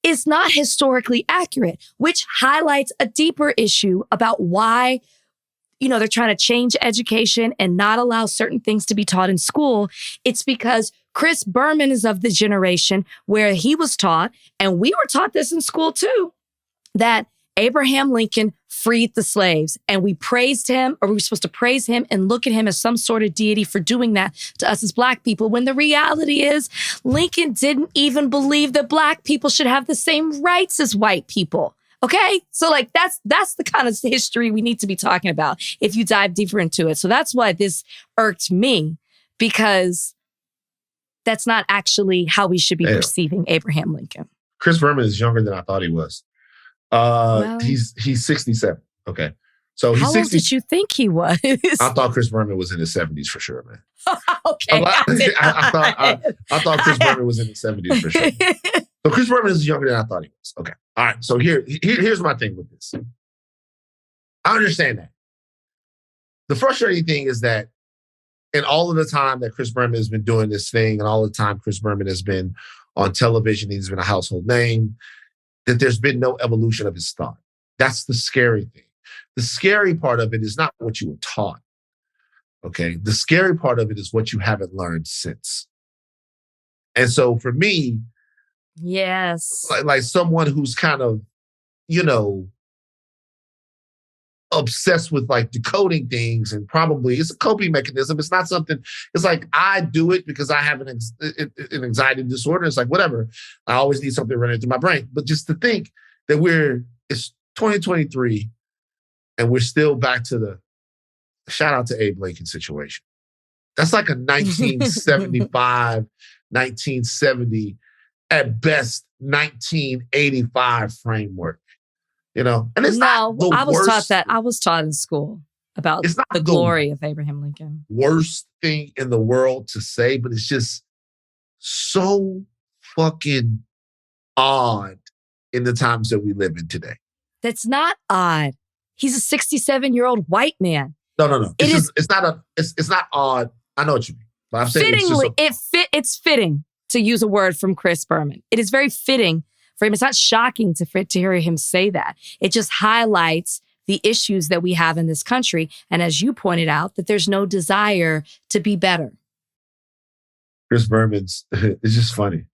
is not historically accurate, which highlights a deeper issue about why, they're trying to change education and not allow certain things to be taught in school. It's because Chris Berman is of the generation where he was taught, and we were taught this in school too, that Abraham Lincoln freed the slaves, and we praised him, or we were supposed to praise him and look at him as some sort of deity for doing that to us as Black people, when the reality is Lincoln didn't even believe that Black people should have the same rights as white people. Okay? So that's the kind of history we need to be talking about if you dive deeper into it. So that's why this irked me, because that's not actually how we should be perceiving Abraham Lincoln.
Chris Berman is younger than I thought he was. He's 67. Okay. So he's
how
60.
Old did you think he was?
I thought Chris Berman was in his 70s for sure, man.
Okay.
I thought Chris Berman was in his 70s for sure. So Chris Berman is younger than I thought he was. Okay. All right. So here's my thing with this. I understand that. the frustrating thing is that in all of the time that Chris Berman has been doing this thing and all the time Chris Berman has been on television, he's been a household name, that there's been no evolution of his thought. That's the scary thing. The scary part of it is not what you were taught. Okay. The scary part of it is what you haven't learned since. And so for me,
yes,
like someone who's kind of, you know, obsessed with like decoding things, and probably it's a coping mechanism. It's not something, it's like I do it because I have an anxiety disorder. It's like, whatever. I always need something running through my brain. But just to think that it's 2023 and we're still back to the shout out to Abe Lincoln situation. That's like a 1975, 1970, at best 1985 framework. You know, and it's not the
I was
worst,
taught that. I was taught in school about
it's not
the glory of Abraham Lincoln.
Worst thing in the world to say, but it's just so fucking odd in the times that we live in today.
That's not odd. He's a 67-year-old white man.
No. It's not odd. I know what you mean. But I'm saying
it's fitting to use a word from Chris Berman. It is very fitting for him. It's not shocking to hear him say that. It just highlights the issues that we have in this country. And as you pointed out, that there's no desire to be better.
Chris Berman's, it's just funny.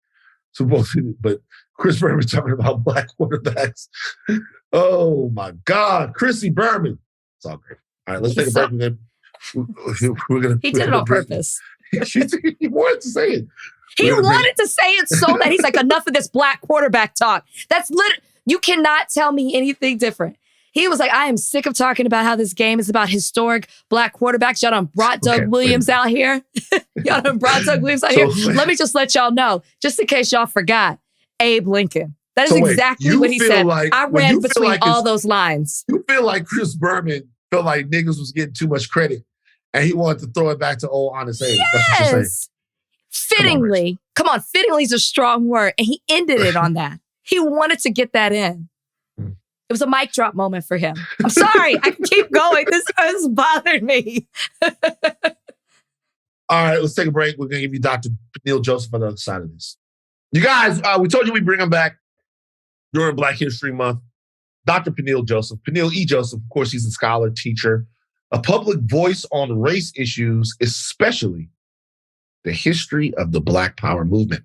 So but Chris Berman talking about black quarterbacks. Oh my God, Chrissy Berman. It's all great. All right, let's take a break. And then
he did it on purpose.
He wanted to say it.
He wanted to say it so that he's like, enough of this black quarterback talk. That's you cannot tell me anything different. He was like, I am sick of talking about how this game is about historic black quarterbacks. Y'all done brought Doug Williams out here. Let me just let y'all know, just in case y'all forgot, Abe Lincoln. That is exactly what he said.
Like,
I ran between all those lines.
You feel like Chris Berman felt like niggas was getting too much credit and he wanted to throw it back to old Honest Abe.
Yes.
That's what you're saying.
Fittingly, come on, fittingly is a strong word. And he ended it on that. He wanted to get that in. It was a mic drop moment for him. I'm sorry. I can keep going. This has bothered me.
All right, let's take a break. We're going to give you Dr. Peniel Joseph on the other side of this. You guys, we told you we'd bring him back during Black History Month. Dr. Peniel Joseph. Peniel E. Joseph, of course, he's a scholar, teacher, a public voice on race issues, especially the history of the Black Power movement.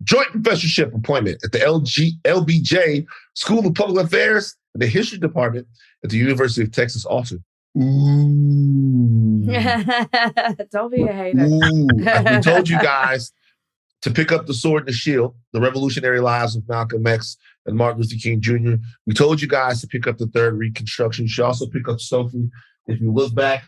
Joint professorship appointment at the LBJ School of Public Affairs and the History Department at the University of Texas, Austin. Ooh.
Don't be a hater.
Ooh. We told you guys to pick up the sword and the shield, the revolutionary lives of Malcolm X and Martin Luther King Jr. We told you guys to pick up the third Reconstruction. You should also pick up Stokely. If you look back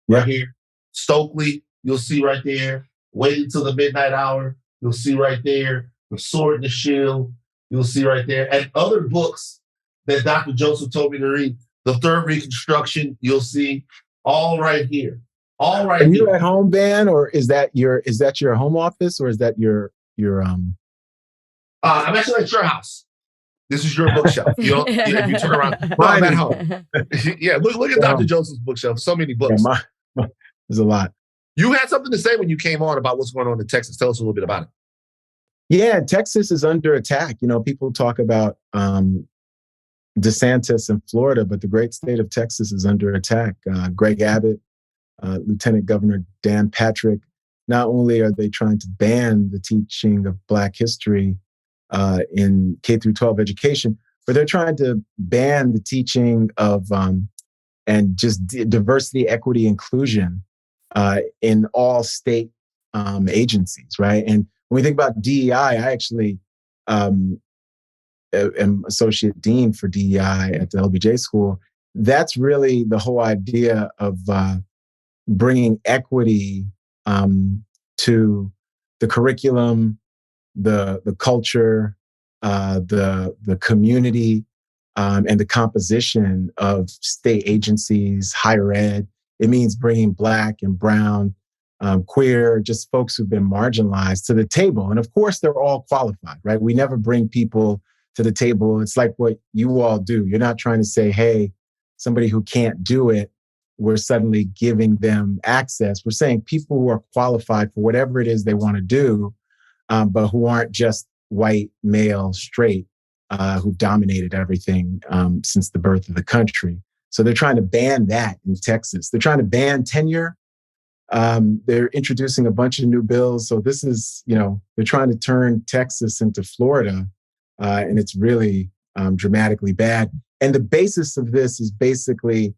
right here, Stokely, you'll see right there. Wait until the midnight hour. You'll see right there. The sword and the shield. You'll see right there. And other books that Dr. Joseph told me to read. The third Reconstruction, you'll see all right here. All right. Are
you at home, Ben, or is that your home office, or is that your
I'm actually at your house. This is your bookshelf. If you turn around, I'm at home. Yeah, look at Dr. Joseph's bookshelf. So many books.
Yeah, there's a lot.
You had something to say when you came on about what's going on in Texas. Tell us a little bit about it.
Yeah, Texas is under attack. You know, people talk about DeSantis in Florida, but the great state of Texas is under attack. Greg Abbott, Lieutenant Governor Dan Patrick, not only are they trying to ban the teaching of Black history in K through 12 education, but they're trying to ban the teaching of and just diversity, equity, inclusion in all state agencies, right? And when we think about DEI, I actually am associate dean for DEI at the LBJ school. That's really the whole idea of bringing equity to the curriculum, the culture, the community, and the composition of state agencies, higher ed. It means bringing Black and brown, queer, just folks who've been marginalized to the table. And of course, they're all qualified, right? We never bring people to the table. It's like what you all do. You're not trying to say, hey, somebody who can't do it, we're suddenly giving them access. We're saying people who are qualified for whatever it is they want to do, but who aren't just white, male, straight, who've dominated everything since the birth of the country. So they're trying to ban that in Texas. They're trying to ban tenure. They're introducing a bunch of new bills. So this is, they're trying to turn Texas into Florida, and it's really dramatically bad. And the basis of this is basically,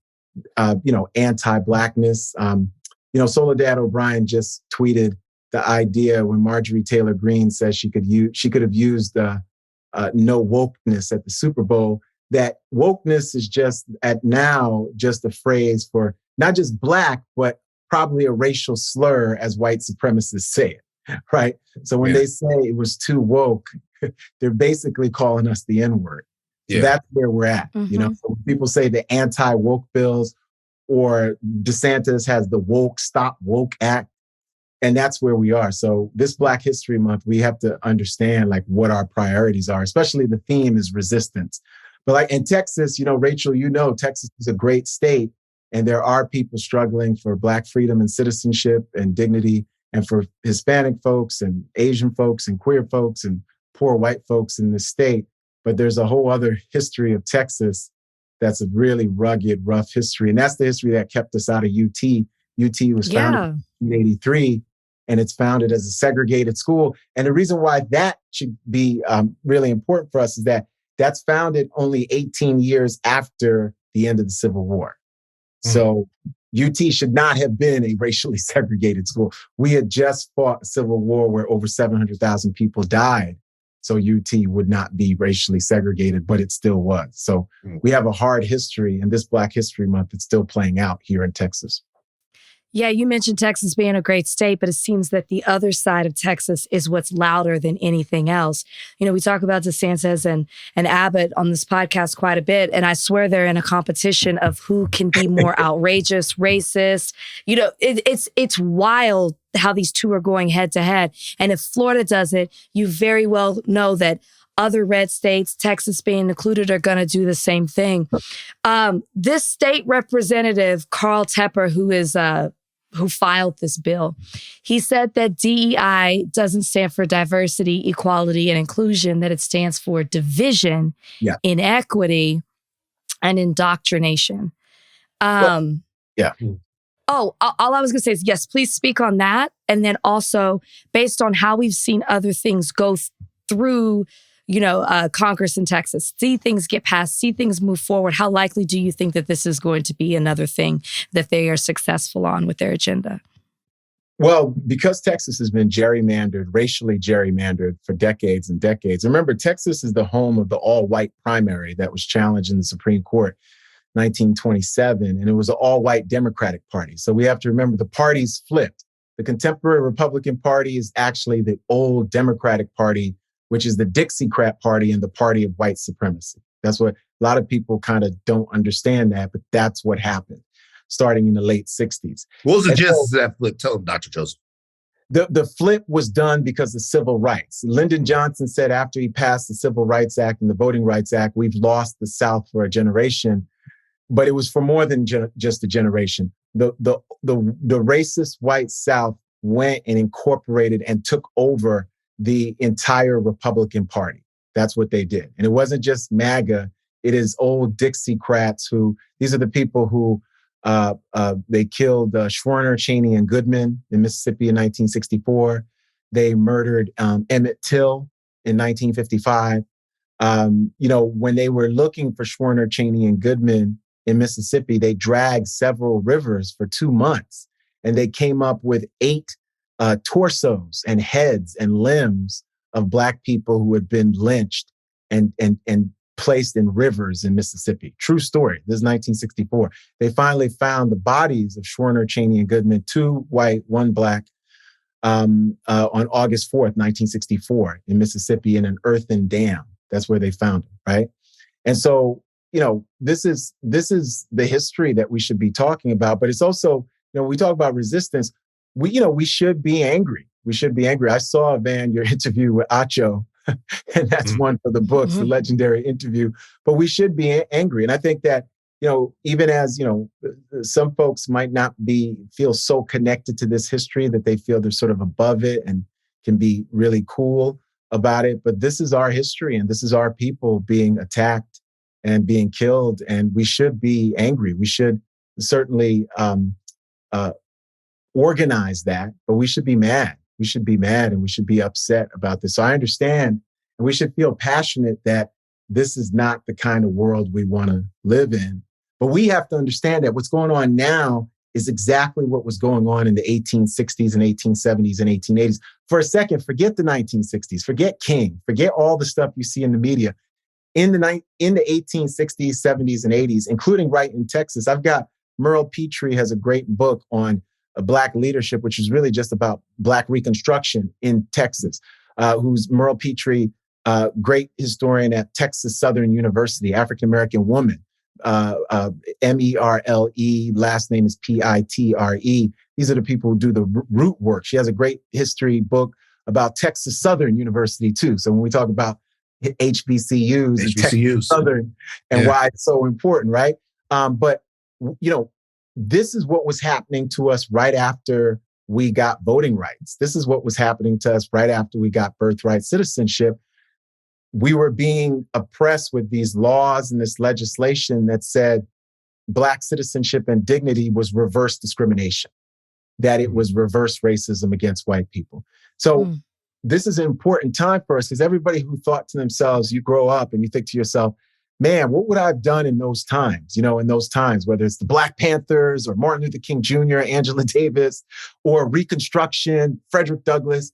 anti-Blackness. Soledad O'Brien just tweeted the idea when Marjorie Taylor Greene says she could have used no wokeness at the Super Bowl, that wokeness is just a phrase for not just Black, but probably a racial slur, as white supremacists say it, right? So when they say it was too woke, they're basically calling us the N-word. So that's where we're at. So when people say the anti-woke bills, or DeSantis has the Stop Woke Act, and that's where we are. So this Black History Month, we have to understand what our priorities are, especially the theme is resistance. But in Texas, Rachel, Texas is a great state, and there are people struggling for Black freedom and citizenship and dignity, and for Hispanic folks and Asian folks and queer folks and poor white folks in this state. But there's a whole other history of Texas that's a really rugged, rough history. And that's the history that kept us out of UT. UT was founded in 1983, and it's founded as a segregated school. And the reason why that should be really important for us is that that's founded only 18 years after the end of the Civil War. So UT should not have been a racially segregated school. We had just fought a civil war where over 700,000 people died. So UT would not be racially segregated, but it still was. So we have a hard history, and this Black History Month, it's still playing out here in Texas.
Yeah, you mentioned Texas being a great state, but it seems that the other side of Texas is what's louder than anything else. We talk about DeSantis and Abbott on this podcast quite a bit, and I swear they're in a competition of who can be more outrageous, racist. It's wild how these two are going head to head. And if Florida does it, you very well know that other red states, Texas being included, are going to do the same thing. This state representative, Carl Tepper, who filed this bill, he said that DEI doesn't stand for diversity, equality, and inclusion, that it stands for division, inequity, and indoctrination. Oh, all I was going to say is, yes, please speak on that. And then also, based on how we've seen other things go through, Congress in Texas, see things get passed, see things move forward, how likely do you think that this is going to be another thing that they are successful on with their agenda?
Well, because Texas has been racially gerrymandered for decades and decades. Remember, Texas is the home of the all-white primary that was challenged in the Supreme Court 1927, and it was an all-white Democratic Party. So we have to remember the parties flipped. The contemporary Republican Party is actually the old Democratic Party, which is the Dixiecrat Party and the party of white supremacy. That's what a lot of people kind of don't understand that, but that's what happened starting in the late 60s.
What was the genesis of that flip? Tell them, Dr. Joseph.
The flip was done because of civil rights. Lyndon Johnson said after he passed the Civil Rights Act and the Voting Rights Act, we've lost the South for a generation. But it was for more than just a generation. The racist white South went and incorporated and took over the entire Republican Party. That's what they did. And it wasn't just MAGA. It is old Dixiecrats these are the people who they killed Schwerner, Cheney, and Goodman in Mississippi in 1964. They murdered Emmett Till in 1955. When they were looking for Schwerner, Cheney, and Goodman in Mississippi, they dragged several rivers for 2 months, and they came up with 8 torsos and heads and limbs of Black people who had been lynched and placed in rivers in Mississippi. True story. This is 1964. They finally found the bodies of Schwerner, Cheney, and Goodman, 2 white, 1 Black, on August 4th, 1964 in Mississippi in an earthen dam. That's where they found them, right? And so, this is the history that we should be talking about. But it's also, we talk about resistance. We should be angry. We should be angry. I saw, Van, your interview with Acho, and that's one for the books, the legendary interview. But we should be angry. And I think that even as, some folks might not feel so connected to this history that they feel they're sort of above it and can be really cool about it. But this is our history, and this is our people being attacked and being killed. And we should be angry. We should certainly organize that, but we should be mad. We should be mad and we should be upset about this. So I understand, and we should feel passionate that this is not the kind of world we want to live in. But we have to understand that what's going on now is exactly what was going on in the 1860s and 1870s and 1880s. For a second, forget the 1960s, forget King, forget all the stuff you see in the media. In the 1860s, 70s, and 80s, including right in Texas, I've got Merle Petrie has a great book on Black leadership, which is really just about Black Reconstruction in Texas, who's Merle Petrie, great historian at Texas Southern University, African-American woman, Merle, last name is Pitre. These are the people who do the root work. She has a great history book about Texas Southern University too. So when we talk about HBCUs and Texas Southern and why it's so important, right? But this is what was happening to us right after we got voting rights. This is what was happening to us right after we got birthright citizenship. We were being oppressed with these laws and this legislation that said Black citizenship and dignity was reverse discrimination, that it was reverse racism against white people. So this is an important time for us, because everybody who thought to themselves, you grow up and you think to yourself, man, what would I have done in those times? Whether it's the Black Panthers or Martin Luther King Jr., Angela Davis, or Reconstruction, Frederick Douglass,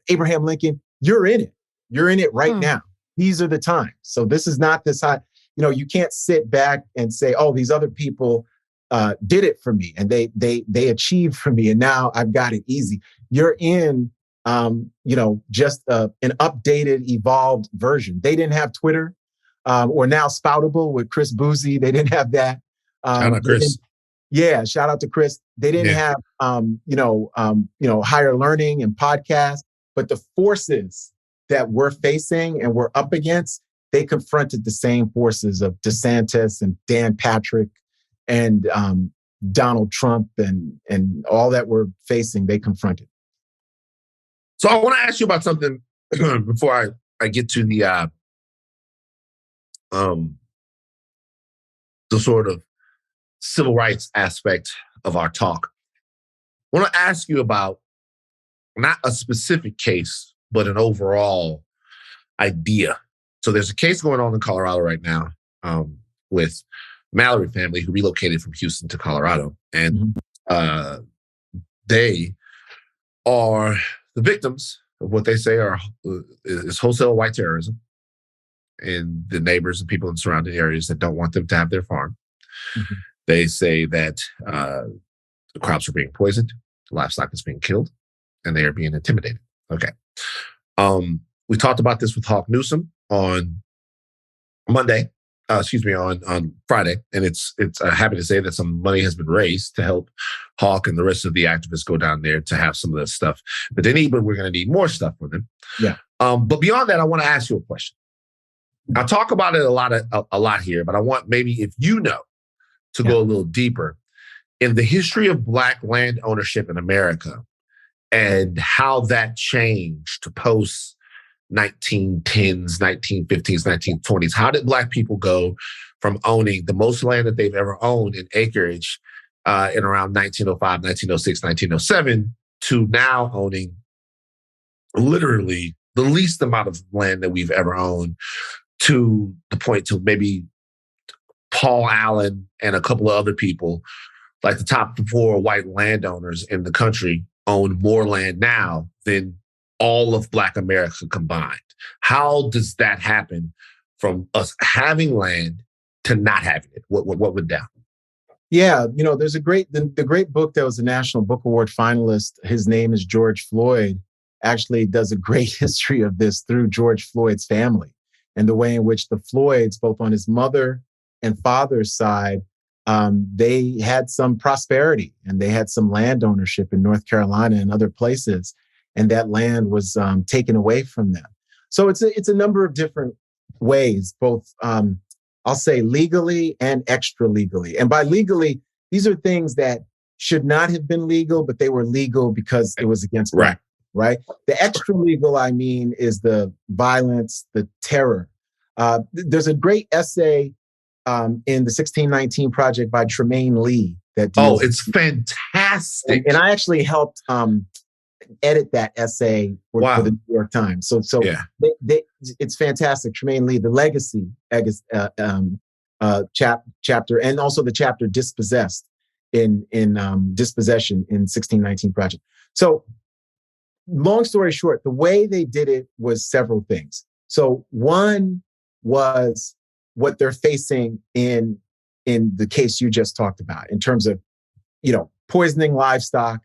Abraham Lincoln, you're in it. You're in it right now. These are the times. So this is not this high, you can't sit back and say, oh, these other people did it for me and they achieved for me and now I've got it easy. You're in, just an updated, evolved version. They didn't have Twitter or Now Spoutable with Chris Boozy. They didn't have that.
Shout out Chris.
Shout out to Chris. They didn't have, higher learning and podcasts, but the forces that we're facing and we're up against, they confronted the same forces of DeSantis and Dan Patrick and Donald Trump and all that we're facing, they confronted.
So I want to ask you about something before I get to the sort of civil rights aspect of our talk. I want to ask you about not a specific case, but an overall idea. So there's a case going on in Colorado right now with Mallory family who relocated from Houston to Colorado. And they are the victims of what they say is wholesale white terrorism in the neighbors and people in surrounding areas that don't want them to have their farm. They say that the crops are being poisoned, livestock is being killed, and they are being intimidated. Okay. We talked about this with Hawk Newsom on Friday. And it's happy to say that some money has been raised to help Hawk and the rest of the activists go down there to have some of this stuff. But we're going to need more stuff from them. Yeah. But beyond that, I want to ask you a question. I'll talk about it a lot here, but I want maybe if to go a little deeper in the history of Black land ownership in America and how that changed to post 1910s, 1915s, 1920s. How did Black people go from owning the most land that they've ever owned in acreage in around 1905, 1906, 1907 to now owning literally the least amount of land that we've ever owned, to the point to maybe Paul Allen and a couple of other people, like the top 4 white landowners in the country, own more land now than all of Black America combined. How does that happen from us having land to not having it? What went down?
Yeah, there's the great book that was a National Book Award finalist. His name is George Floyd. Actually does a great history of this through George Floyd's family and the way in which the Floyds, both on his mother and father's side, they had some prosperity and they had some land ownership in North Carolina and other places. And that land was taken away from them. So it's a number of different ways, both I'll say legally and extra legally. And by legally, these are things that should not have been legal, but they were legal because it was against Black, right? The extra legal, I mean, is the violence, the terror. There's a great essay in the 1619 Project by Tremaine Lee that deals.
It's fantastic.
And I actually helped edit that essay for the New York Times. So it's fantastic. Tremaine Lee, the legacy chapter, and also the chapter dispossessed in dispossession in 1619 Project. So long story short, the way they did it was several things. So one was what they're facing in the case you just talked about, in terms of, poisoning livestock,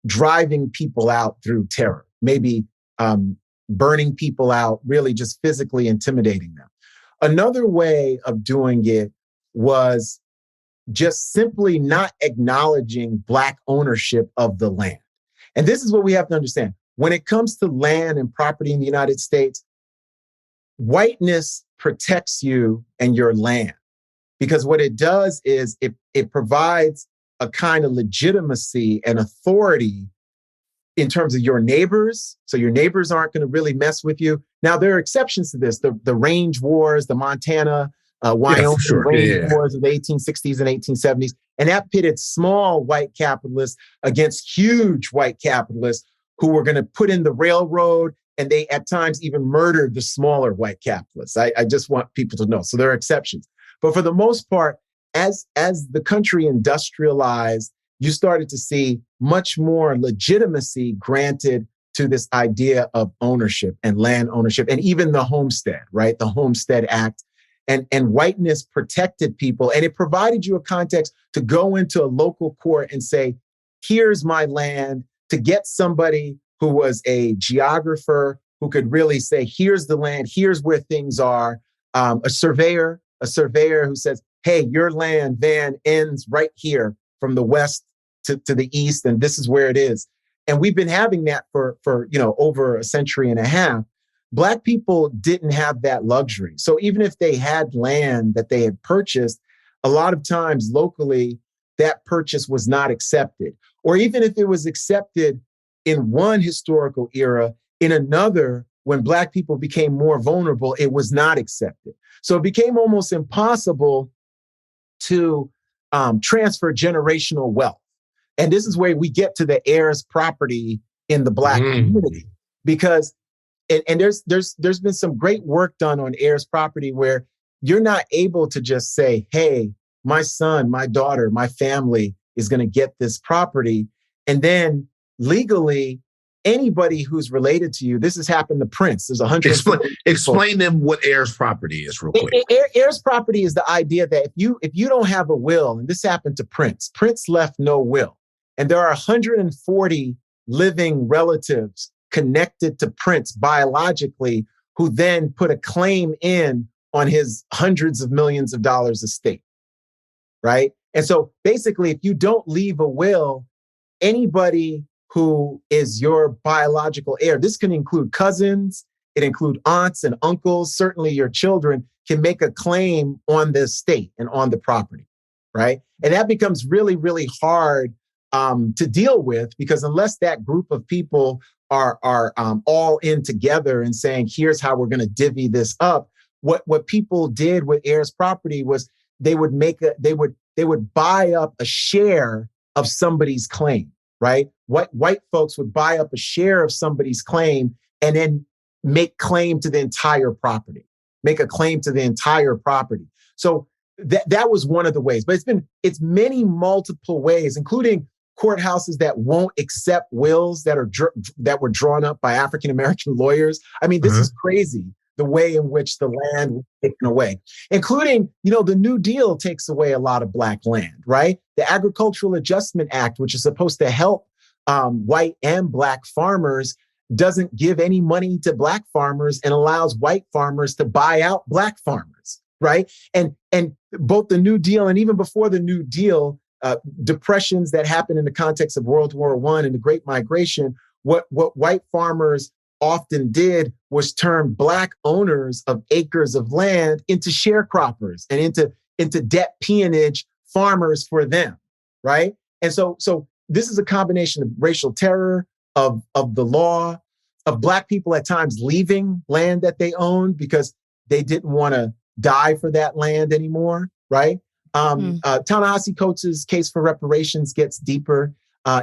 driving people out through terror, maybe burning people out, really just physically intimidating them. Another way of doing it was just simply not acknowledging Black ownership of the land. And this is what we have to understand. When it comes to land and property in the United States, whiteness protects you and your land, because what it does is it provides a kind of legitimacy and authority in terms of your neighbors. So your neighbors aren't going to really mess with you. Now, there are exceptions to this. The range wars, the Montana, Wyoming range wars of the 1860s and 1870s. And that pitted small white capitalists against huge white capitalists who were going to put in the railroad, and they at times even murdered the smaller white capitalists. I just want people to know. So there are exceptions. But for the most part, as the country industrialized, you started to see much more legitimacy granted to this idea of ownership and land ownership, and even the homestead, right? The Homestead Act. And whiteness protected people, and it provided you a context to go into a local court and say, here's my land, to get somebody who was a geographer who could really say, here's the land, here's where things are. A surveyor who says, hey, your land, Van, ends right here from the west to the east, and this is where it is. And we've been having that for over a century and a half. Black people didn't have that luxury. So even if they had land that they had purchased, a lot of times locally, that purchase was not accepted. Or even if it was accepted in one historical era, in another, when Black people became more vulnerable, it was not accepted. So it became almost impossible to transfer generational wealth. And this is where we get to the heirs property in the Black community, because and there's been some great work done on heirs property where you're not able to just say, hey, my son, my daughter, my family is going to get this property. And then legally, anybody who's related to you, this has happened to Prince. There's 100.
Explain them what heirs property is real quick.
Heirs property is the idea that if you don't have a will, and this happened to Prince left no will. And there are 140 living relatives connected to Prince biologically, who then put a claim in on his hundreds of millions of dollars estate, right? And so basically, if you don't leave a will, anybody who is your biological heir, this can include cousins, it include aunts and uncles, certainly your children, can make a claim on the estate and on the property, right? And that becomes really, really hard to deal with, because unless that group of people are all in together and saying, here's how we're going to divvy this up, what people did with heirs property was they would buy up a share of somebody's claim, right? White folks would buy up a share of somebody's claim and then make claim to the entire property, So that was one of the ways, but it's many multiple ways, including courthouses that won't accept wills that were drawn up by African-American lawyers. I mean, this is crazy, the way in which the land was taken away, including, the New Deal takes away a lot of Black land, right? The Agricultural Adjustment Act, which is supposed to help white and Black farmers, doesn't give any money to Black farmers and allows white farmers to buy out Black farmers, right? And both the New Deal and even before the New Deal, depressions that happened in the context of World War I and the Great Migration, what white farmers often did was turn Black owners of acres of land into sharecroppers and into debt peonage farmers for them, right? And so this is a combination of racial terror, of the law, of Black people at times leaving land that they owned because they didn't want to die for that land anymore, right? Ta-Nehisi Coates' case for reparations gets deeper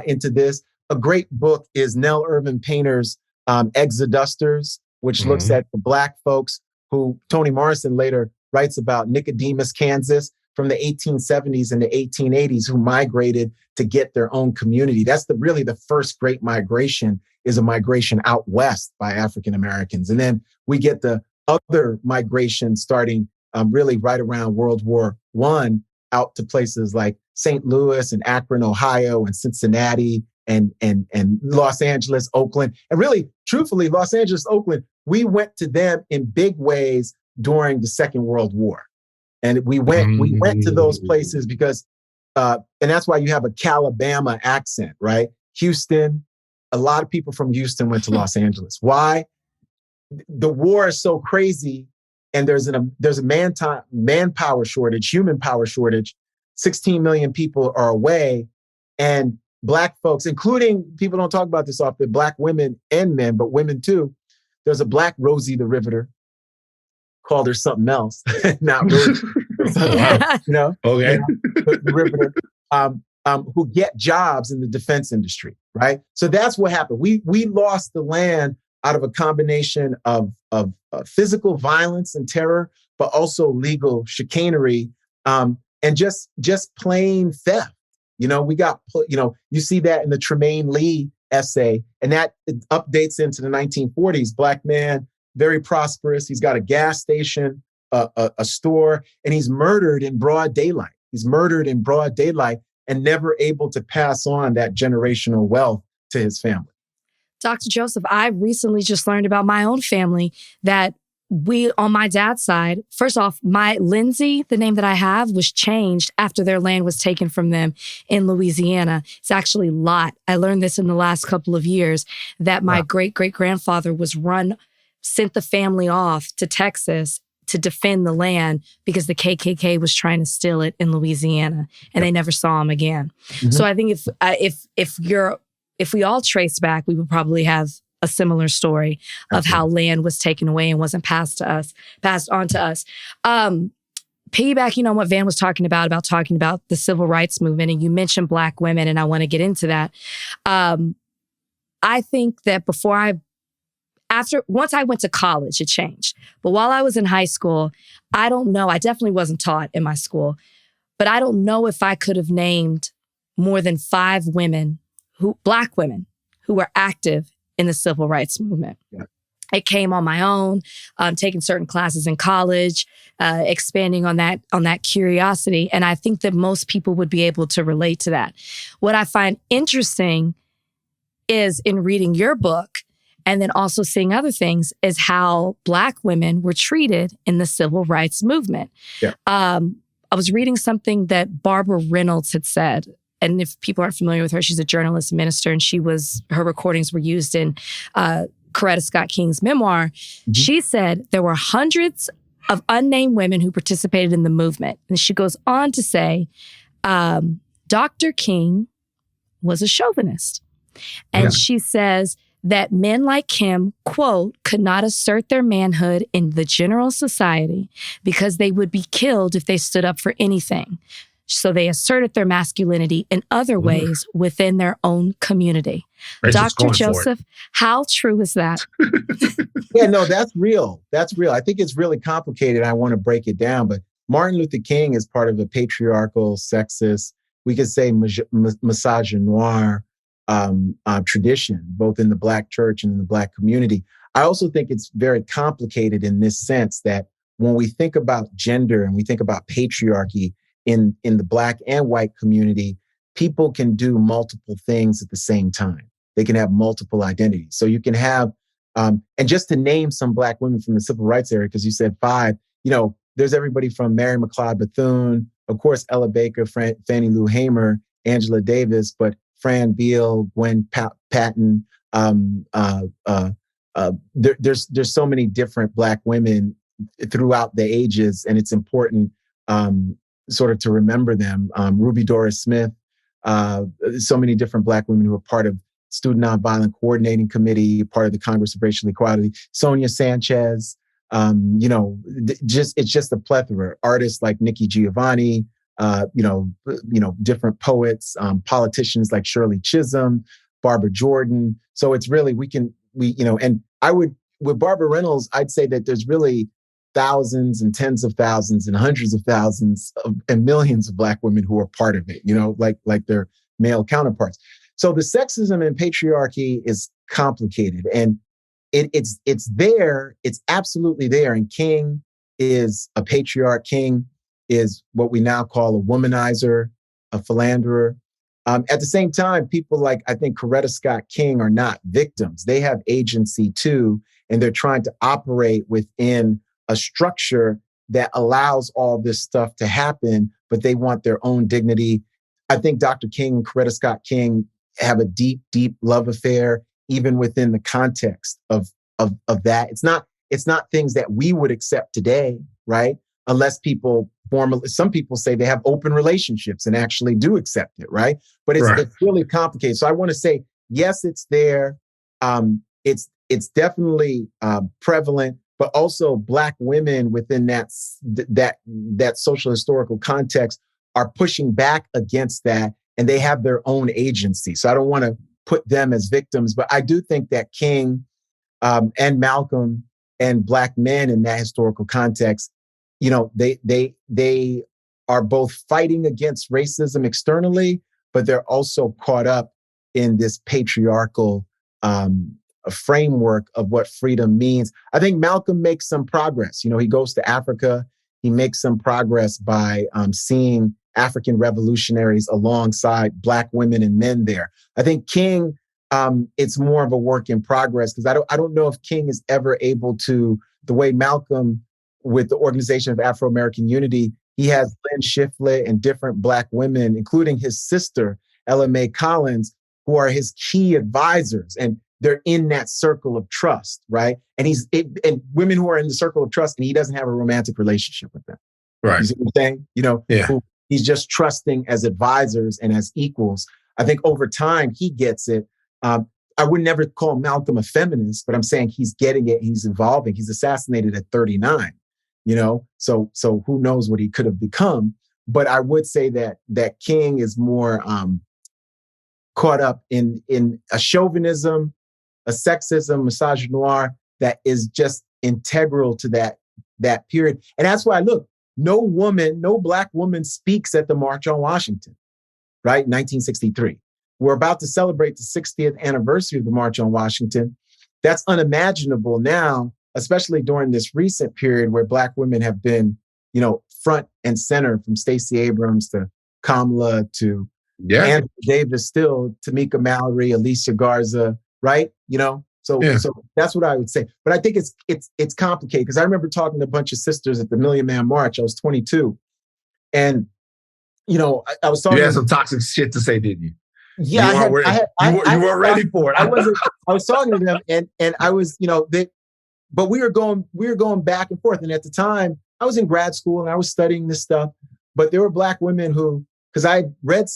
into this. A great book is Nell Irvin Painter's Exodusters, which looks at the Black folks who Toni Morrison later writes about, Nicodemus, Kansas, from the 1870s and the 1880s, who migrated to get their own community. That's really the first great migration, is a migration out west by African Americans. And then we get the other migration starting really right around World War I out to places like St. Louis and Akron, Ohio, and Cincinnati, and Los Angeles, Oakland. And really, truthfully, Los Angeles, Oakland, we went to them in big ways during the Second World War. And we went to those places because, and that's why you have a Calabama accent, right? Houston, a lot of people from Houston went to Los Angeles. Why? The war is so crazy, and there's a manpower shortage, human power shortage. 16 million people are away, and Black folks, including, people don't talk about this often, Black women and men, but women too. There's a Black Rosie the Riveter, called her something else, not Rosie,
Okay.
The Riveter, who get jobs in the defense industry, right? So that's what happened. We lost the land out of a combination of physical violence and terror, but also legal chicanery, and just plain theft. We got, you see that in the Tremaine Lee essay, and that updates into the 1940s. Black man, very prosperous. He's got a gas station, a store, and he's murdered in broad daylight. And never able to pass on that generational wealth to his family.
Dr. Joseph, I recently just learned about my own family that we, on my dad's side, first off, my Lindsay, the name that I have, was changed after their land was taken from them in Louisiana. It's actually Lot. I learned this in the last couple of years, that my great-great-grandfather sent the family off to Texas to defend the land because the KKK was trying to steal it in Louisiana, and they never saw him again. Mm-hmm. So I think if we all trace back, we would probably have a similar story of how land was taken away and wasn't passed on to us. Piggybacking on what Van was talking about the civil rights movement, and you mentioned Black women, and I want to get into that. I think that once I went to college, it changed. But while I was in high school, I don't know, I definitely wasn't taught in my school, but I don't know if I could have named more than 5 Black women who were active in the civil rights movement. Yeah. It came on my own, taking certain classes in college, expanding on that curiosity. And I think that most people would be able to relate to that. What I find interesting is, in reading your book, and then also seeing other things, is how Black women were treated in the civil rights movement. Yeah. I was reading something that Barbara Reynolds had said. And if people aren't familiar with her, she's a journalist, minister, and her recordings were used in Coretta Scott King's memoir. Mm-hmm. She said there were hundreds of unnamed women who participated in the movement. And she goes on to say, Dr. King was a chauvinist. And she says that men like him, quote, could not assert their manhood in the general society because they would be killed if they stood up for anything. So they asserted their masculinity in other ways within their own community. Dr. Joseph, how true is that?
Yeah, no, that's real. That's real. I think it's really complicated. I want to break it down, but Martin Luther King is part of a patriarchal, sexist, we could say misogynoir tradition, both in the Black church and in the Black community. I also think it's very complicated in this sense that when we think about gender and we think about patriarchy in the Black and white community, people can do multiple things at the same time. They can have multiple identities. So you can have, and just to name some Black women from the civil rights era, because you said 5, there's everybody from Mary McLeod Bethune, of course, Ella Baker, Fannie Lou Hamer, Angela Davis, but Fran Beal, Gwen Patton, there's so many different Black women throughout the ages, and it's important sort of to remember them. Ruby Doris Smith, so many different Black women who are part of Student Nonviolent Coordinating Committee, part of the Congress of Racial Equality. Sonia Sanchez, it's just a plethora. Artists like Nikki Giovanni, different poets, politicians like Shirley Chisholm, Barbara Jordan. So it's really, and with Barbara Reynolds, I'd say that there's really thousands and tens of thousands and hundreds of thousands and millions of Black women who are part of it, like their male counterparts. So the sexism and patriarchy is complicated, and it's there. It's absolutely there. And King is a patriarch. King is what we now call a womanizer, a philanderer. At the same time, people like, I think, Coretta Scott King are not victims. They have agency too, and they're trying to operate within a structure that allows all this stuff to happen, but they want their own dignity. I think Dr. King and Coretta Scott King have a deep, deep love affair, even within the context of that. It's not things that we would accept today, right? Unless some people say they have open relationships and actually do accept it, right? But it's really complicated. So I want to say, yes, it's there. It's definitely prevalent, but also Black women within that social historical context are pushing back against that, and they have their own agency. So I don't want to put them as victims, but I do think that King and Malcolm and Black men in that historical context, they are both fighting against racism externally, but they're also caught up in this patriarchal framework of what freedom means. I think Malcolm makes some progress. He goes to Africa. He makes some progress by seeing African revolutionaries alongside Black women and men there. I think King, it's more of a work in progress, because I don't know if King is ever able to, the way Malcolm with the Organization of Afro-American Unity, he has Lynn Shiflett and different Black women, including his sister, Ella Mae Collins, who are his key advisors. And they're in that circle of trust, right? And and women who are in the circle of trust, and he doesn't have a romantic relationship with them.
Right.
You see what I'm saying?
Yeah.
He's just trusting as advisors and as equals. I think over time, he gets it. I would never call Malcolm a feminist, but I'm saying he's getting it. He's evolving. He's assassinated at 39, so who knows what he could have become. But I would say that King is more caught up in a chauvinism, a sexism, misogynoir that is just integral to that period. And that's why, look, no Black woman speaks at the March on Washington, right? 1963. We're about to celebrate the 60th anniversary of the March on Washington. That's unimaginable now, especially during this recent period where Black women have been, front and center, from Stacey Abrams to Kamala to Angela Davis, still Tamika Mallory, Alicia Garza, right? So that's what I would say. But I think it's complicated, because I remember talking to a bunch of sisters at the Million Man March. I was 22, and I was talking.
You had some toxic shit to say, didn't you?
Yeah,
you weren't ready for it.
I was talking to them, and I was, but we were going back and forth. And at the time, I was in grad school and I was studying this stuff. But there were Black women who, because I read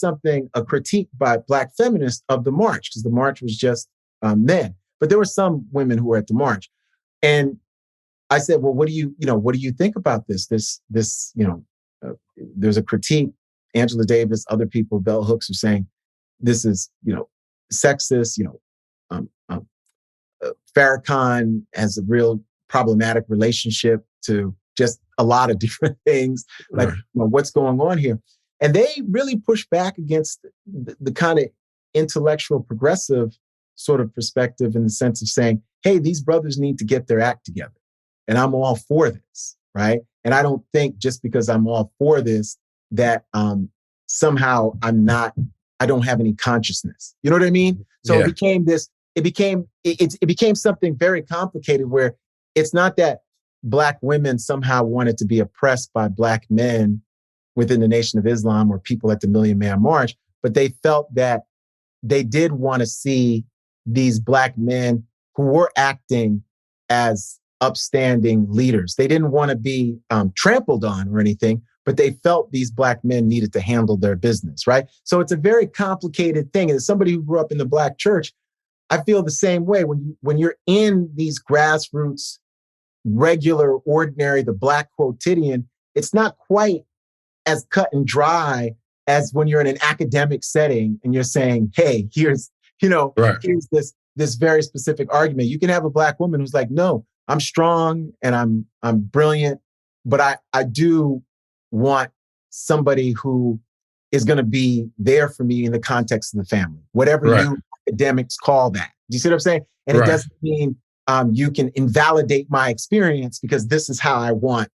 a critique by Black feminists of the march, because the march was just men. But there were some women who were at the march, and I said, "Well, what do you think about this? There's a critique. Angela Davis, other people, bell hooks, are saying this is, sexist. Farrakhan has a real problematic relationship to just a lot of different things, like what's going on here." And they really push back against the kind of intellectual progressive sort of perspective, in the sense of saying, hey, these brothers need to get their act together. And I'm all for this, right? And I don't think just because I'm all for this that somehow I don't have any consciousness. You know what I mean? So it became something very complicated, where it's not that Black women somehow wanted to be oppressed by Black men within the Nation of Islam or people at the Million Man March, but they felt that they did want to see these Black men who were acting as upstanding leaders. They didn't want to be trampled on or anything, but they felt these Black men needed to handle their business, right? So it's a very complicated thing. And as somebody who grew up in the Black church, I feel the same way. When you're in these grassroots, regular, ordinary, the Black quotidian, it's not quite as cut and dry as when you're in an academic setting and you're saying, hey, here's this very specific argument. You can have a Black woman who's like, no, I'm strong and I'm brilliant, but I do want somebody who is going to be there for me in the context of the family, whatever you academics call that. Do you see what I'm saying? And it doesn't mean you can invalidate my experience because this is how I want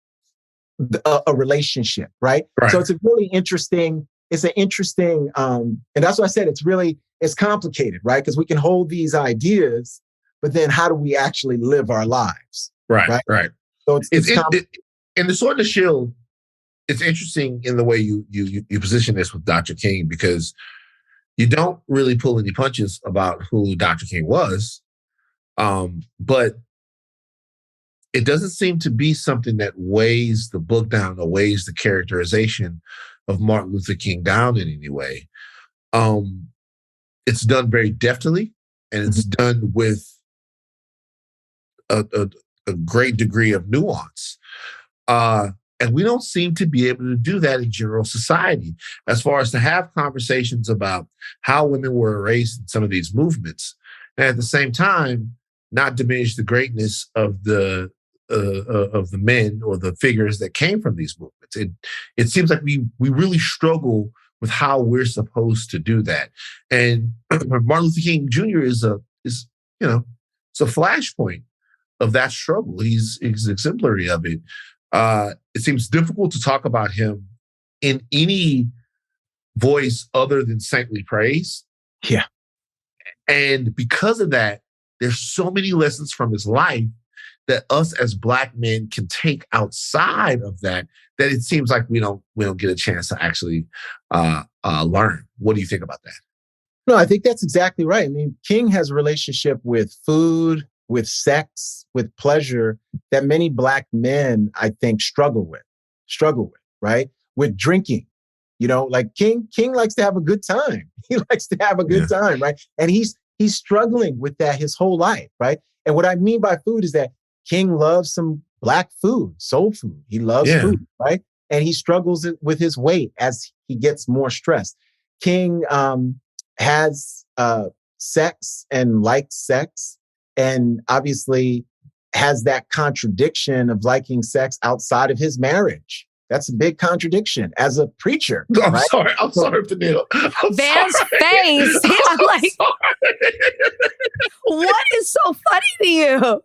a relationship, right? So it's a really interesting, and that's why I said it's complicated, right? Because we can hold these ideas, but then how do we actually live our lives? Right. So
in the Sword and the Shield, it's interesting in the way you position this with Dr. King, because you don't really pull any punches about who Dr. King was, but it doesn't seem to be something that weighs the book down or weighs the characterization of Martin Luther King down in any way. It's done very deftly, and it's done with a great degree of nuance. And we don't seem to be able to do that in general society, as far as to have conversations about how women were erased in some of these movements, and at the same time, not diminish the greatness of the men or the figures that came from these movements. It seems like we really struggle with how we're supposed to do that. And Martin Luther King Jr. is a flashpoint of that struggle. He's exemplary of it. It seems difficult to talk about him in any voice other than saintly praise.
Yeah.
And because of that, there's so many lessons from his life that us as Black men can take outside of that it seems like we don't get a chance to actually learn. What do you think about that?
No, I think that's exactly right. I mean, King has a relationship with food, with sex, with pleasure that many Black men, I think, struggle with, right? With drinking, like King likes to have a good time. He likes to have a good time, right? And he's struggling with that his whole life, right? And what I mean by food is that King loves some Black food, soul food. He loves food, right? And he struggles with his weight as he gets more stressed. King has sex and likes sex, and obviously has that contradiction of liking sex outside of his marriage. That's a big contradiction as a preacher.
I'm sorry, Peniel.
Van's face. I'm like, what is so funny to you?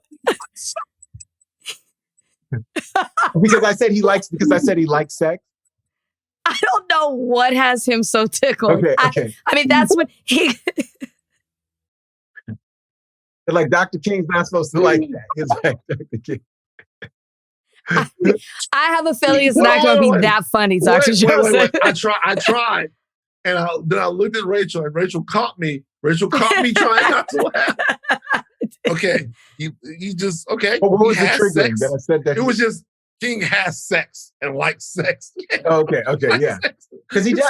Because I said he likes sex.
I don't know what has him so tickled.
Okay.
I mean, that's what he...
Like Dr. King's not supposed to like that. It's like Dr. King.
I have a feeling it's not going to be that funny, Dr. Joseph.
I tried. And then I looked at Rachel, and Rachel caught me trying not to laugh. Okay. He just, okay.
But what was the triggering
sex.
that I said that?
It was just, King has sex and likes sex.
Okay, yeah. Because he does,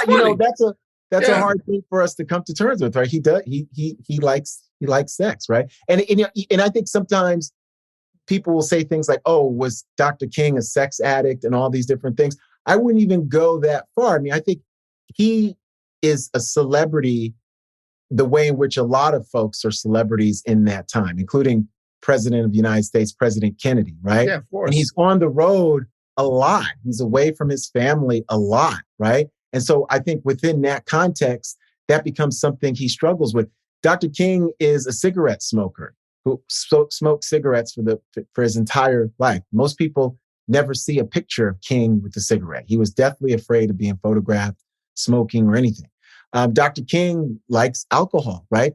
that's a hard thing for us to come to terms with, right? He does, he likes sex, right? And I think sometimes people will say things like, oh, was Dr. King a sex addict and all these different things? I wouldn't even go that far. I mean, I think he is a celebrity the way in which a lot of folks are celebrities in that time, including President of the United States, President Kennedy, right?
Yeah, of course.
And he's on the road a lot. He's away from his family a lot, right? And so I think within that context, that becomes something he struggles with. Dr. King is a cigarette smoker who smoked cigarettes for his entire life. Most people never see a picture of King with a cigarette. He was deathly afraid of being photographed smoking or anything. Dr. King likes alcohol, right?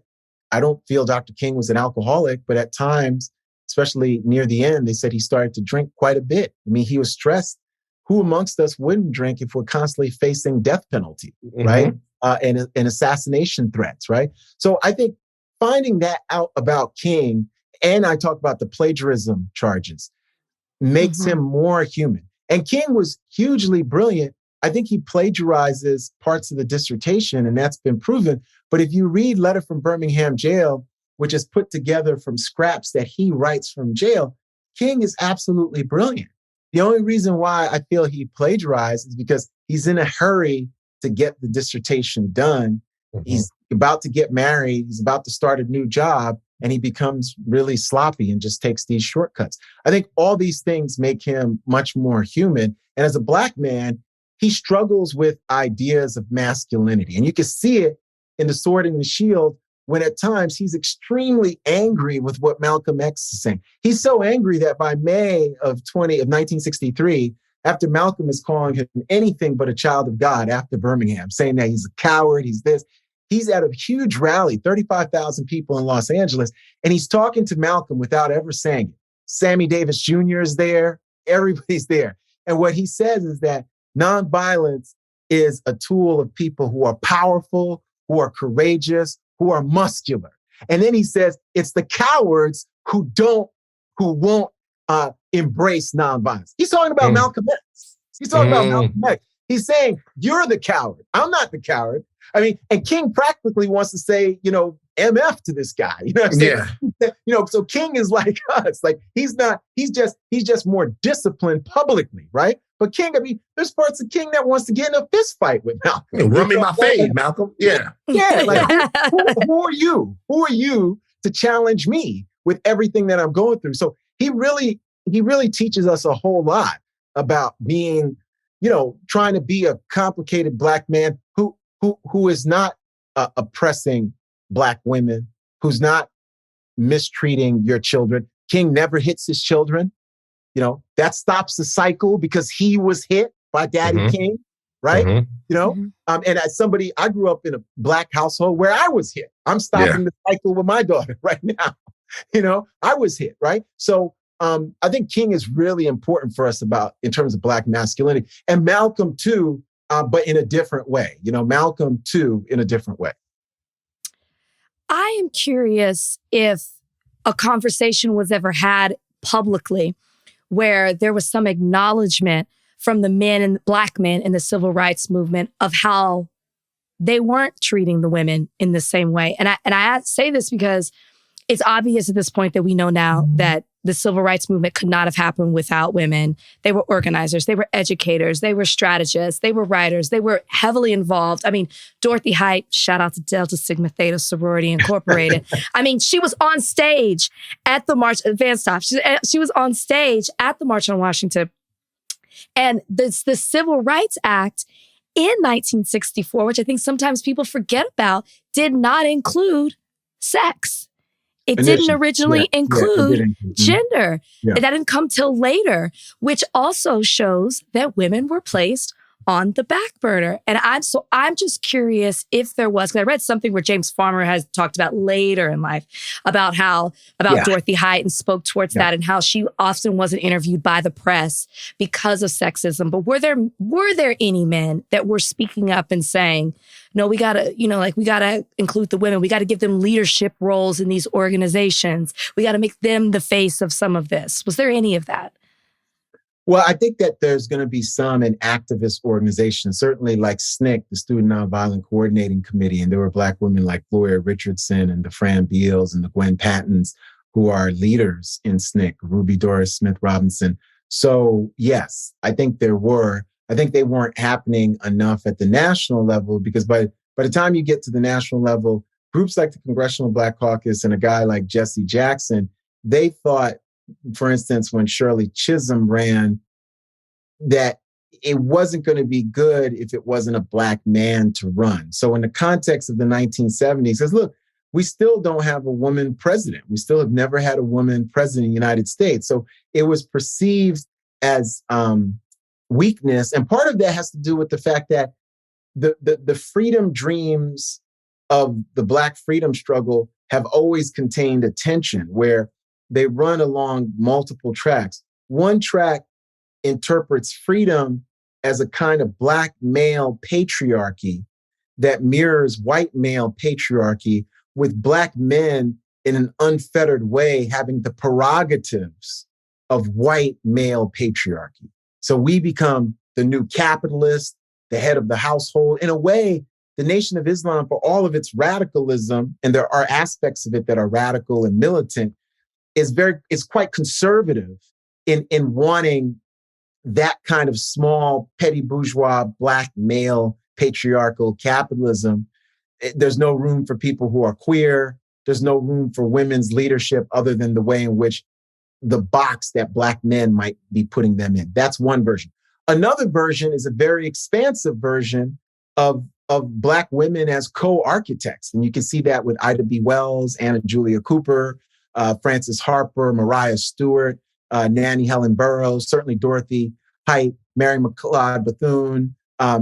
I don't feel Dr. King was an alcoholic, but at times, especially near the end, they said he started to drink quite a bit. I mean, he was stressed. Who amongst us wouldn't drink if we're constantly facing death penalty, right? And assassination threats, right? So I think finding that out about King and I talk about the plagiarism charges, makes him more human. And King was hugely brilliant. I think he plagiarizes parts of the dissertation, and that's been proven. But if you read Letter from Birmingham Jail, which is put together from scraps that he writes from jail, King is absolutely brilliant. The only reason why I feel he plagiarized is because he's in a hurry to get the dissertation done. He's about to get married. He's about to start a new job, and he becomes really sloppy and just takes these shortcuts. I think all these things make him much more human. And as a Black man, he struggles with ideas of masculinity. And you can see it in The Sword and the Shield when at times he's extremely angry with what Malcolm X is saying. He's so angry that by May of 1963, after Malcolm is calling him anything but a child of God after Birmingham, saying that he's a coward, he's this, he's at a huge rally, 35,000 people in Los Angeles, and he's talking to Malcolm without ever saying it. Sammy Davis Jr. is there, everybody's there. And what he says is that nonviolence is a tool of people who are powerful, who are courageous, who are muscular. And then he says, it's the cowards who won't embrace nonviolence. He's talking about Malcolm X. He's talking about Malcolm X. He's saying, you're the coward. I'm not the coward. I mean, and King practically wants to say, MF to this guy. You know what I'm saying? Yeah. So King is like us. Like he's just more disciplined publicly, right? But King, I mean, there's parts of King that wants to get in a fist fight with Malcolm.
Run me my fade, Malcolm. Yeah.
Yeah. Like, who are you? Who are you to challenge me with everything that I'm going through? So he really teaches us a whole lot about being, trying to be a complicated Black man who is not oppressing Black women, who's not mistreating your children. King never hits his children. That stops the cycle because he was hit by Daddy King, right? And as somebody, I grew up in a Black household where I was hit. I'm stopping the cycle with my daughter right now. I was hit, right? So I think King is really important for us in terms of Black masculinity, and Malcolm too, but in a different way. Malcolm too, in a different way.
I am curious if a conversation was ever had publicly where there was some acknowledgement from the men and Black men in the civil rights movement of how they weren't treating the women in the same way. And I say this because it's obvious at this point that we know now that the civil rights movement could not have happened without women. They were organizers, they were educators, they were strategists, they were writers, they were heavily involved. I mean, Dorothy Height, shout out to Delta Sigma Theta Sorority Incorporated. I mean, she was on stage at the March, Van Stop. She was on stage at the March on Washington. And the Civil Rights Act in 1964, which I think sometimes people forget about, did not include sex. It didn't originally include gender. Yeah. That didn't come till later, which also shows that women were placed on the back burner. And I'm just curious if there was, because I read something where James Farmer has talked about later in life about Dorothy Height and spoke towards that and how she often wasn't interviewed by the press because of sexism. But were there any men that were speaking up and saying, no, we gotta include the women. We gotta give them leadership roles in these organizations. We gotta make them the face of some of this. Was there any of that?
Well, I think that there's going to be some in activist organizations, certainly like SNCC, the Student Nonviolent Coordinating Committee, and there were Black women like Gloria Richardson and the Fran Beals and the Gwen Pattons who are leaders in SNCC, Ruby Doris Smith Robinson. So yes, I think there were. I think they weren't happening enough at the national level because by the time you get to the national level, groups like the Congressional Black Caucus and a guy like Jesse Jackson, they thought, for instance, when Shirley Chisholm ran, that it wasn't going to be good if it wasn't a Black man to run. So in the context of the 1970s, says, look, we still don't have a woman president. We still have never had a woman president in the United States. So it was perceived as weakness. And part of that has to do with the fact that the freedom dreams of the Black freedom struggle have always contained a tension where they run along multiple tracks. One track interprets freedom as a kind of Black male patriarchy that mirrors white male patriarchy, with Black men in an unfettered way, having the prerogatives of white male patriarchy. So we become the new capitalist, the head of the household. In a way, the Nation of Islam, for all of its radicalism, and there are aspects of it that are radical and militant, is quite conservative in wanting that kind of small, petty bourgeois, black male, patriarchal capitalism. There's no room for people who are queer. There's no room for women's leadership other than the way in which the box that black men might be putting them in. That's one version. Another version is a very expansive version of black women as co-architects. And you can see that with Ida B. Wells, Anna Julia Cooper, Frances Harper, Mariah Stewart, Nanny Helen Burroughs, certainly Dorothy Height, Mary McLeod Bethune,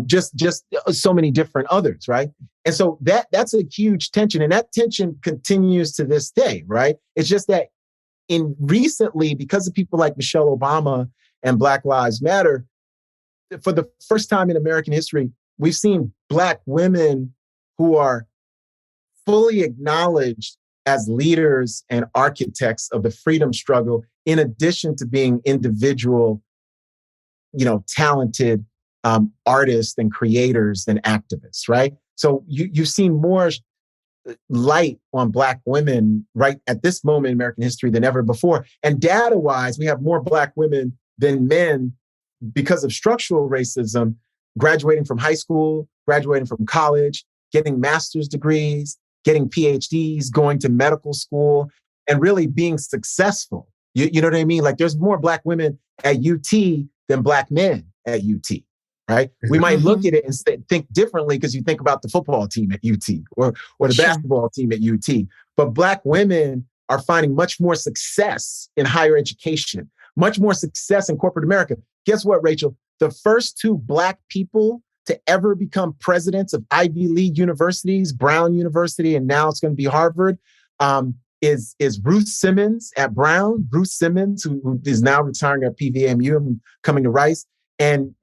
just so many different others, right? And so that's a huge tension, and that tension continues to this day, right? It's just that recently, because of people like Michelle Obama and Black Lives Matter, for the first time in American history, we've seen black women who are fully acknowledged as leaders and architects of the freedom struggle, in addition to being individual, talented artists and creators and activists, right? So you've seen more light on black women right at this moment in American history than ever before. And data-wise, we have more black women than men because of structural racism, graduating from high school, graduating from college, getting master's degrees, getting PhDs, going to medical school, and really being successful. You know what I mean? Like, there's more black women at UT than black men at UT, right? We might look at it and think differently because you think about the football team at UT or the basketball team at UT. But black women are finding much more success in higher education, much more success in corporate America. Guess what, Rachel? The first two black people to ever become presidents of Ivy League universities, Brown University, and now it's going to be Harvard, is Ruth Simmons at Brown. Ruth Simmons, who is now retiring at PVMU and coming to Rice, and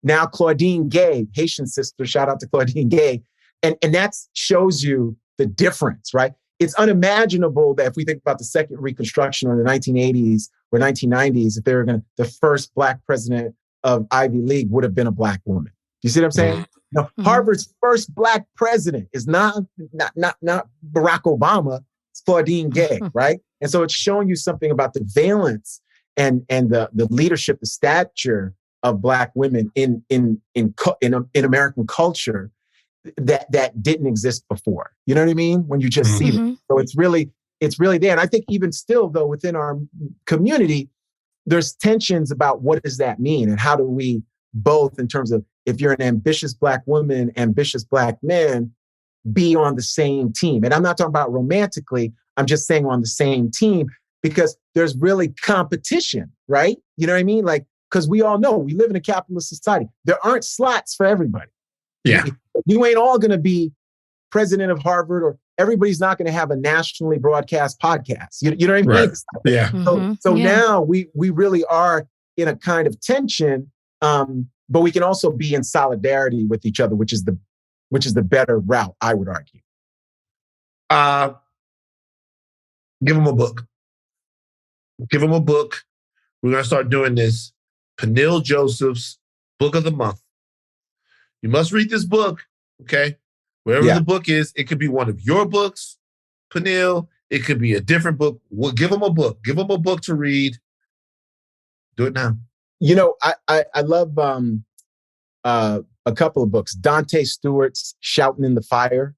now Claudine Gay, Haitian sister. Shout out to Claudine Gay, and that shows you the difference, right? It's unimaginable that if we think about the second Reconstruction or the 1980s or 1990s, if they were the first black president of Ivy League would have been a black woman. You see what I'm saying? Harvard's first black president is not Barack Obama, it's Claudine Gay, right? And so it's showing you something about the valence and the leadership, the stature of black women in American culture that didn't exist before. You know what I mean? When you just see it. So it's really there. And I think even still, though, within our community, there's tensions about what does that mean and how do we both, in terms of if you're an ambitious black woman, ambitious black man, be on the same team. And I'm not talking about romantically, I'm just saying on the same team, because there's really competition, right? You know what I mean? Like, because we all know we live in a capitalist society. There aren't slots for everybody.
Yeah.
You ain't all going to be president of Harvard, or everybody's not going to have a nationally broadcast podcast. You know what I mean?
Right. Yeah.
So now we really are in a kind of tension, but we can also be in solidarity with each other, which is the better route, I would argue.
Give them a book. Give them a book. We're going to start doing this. Peniel Joseph's Book of the Month. You must read this book, okay? Wherever the book is, it could be one of your books, Peniel. It could be a different book. We'll give them a book. Give them a book to read. Do it now.
You know, I love a couple of books. Dante Stewart's Shouting in the Fire,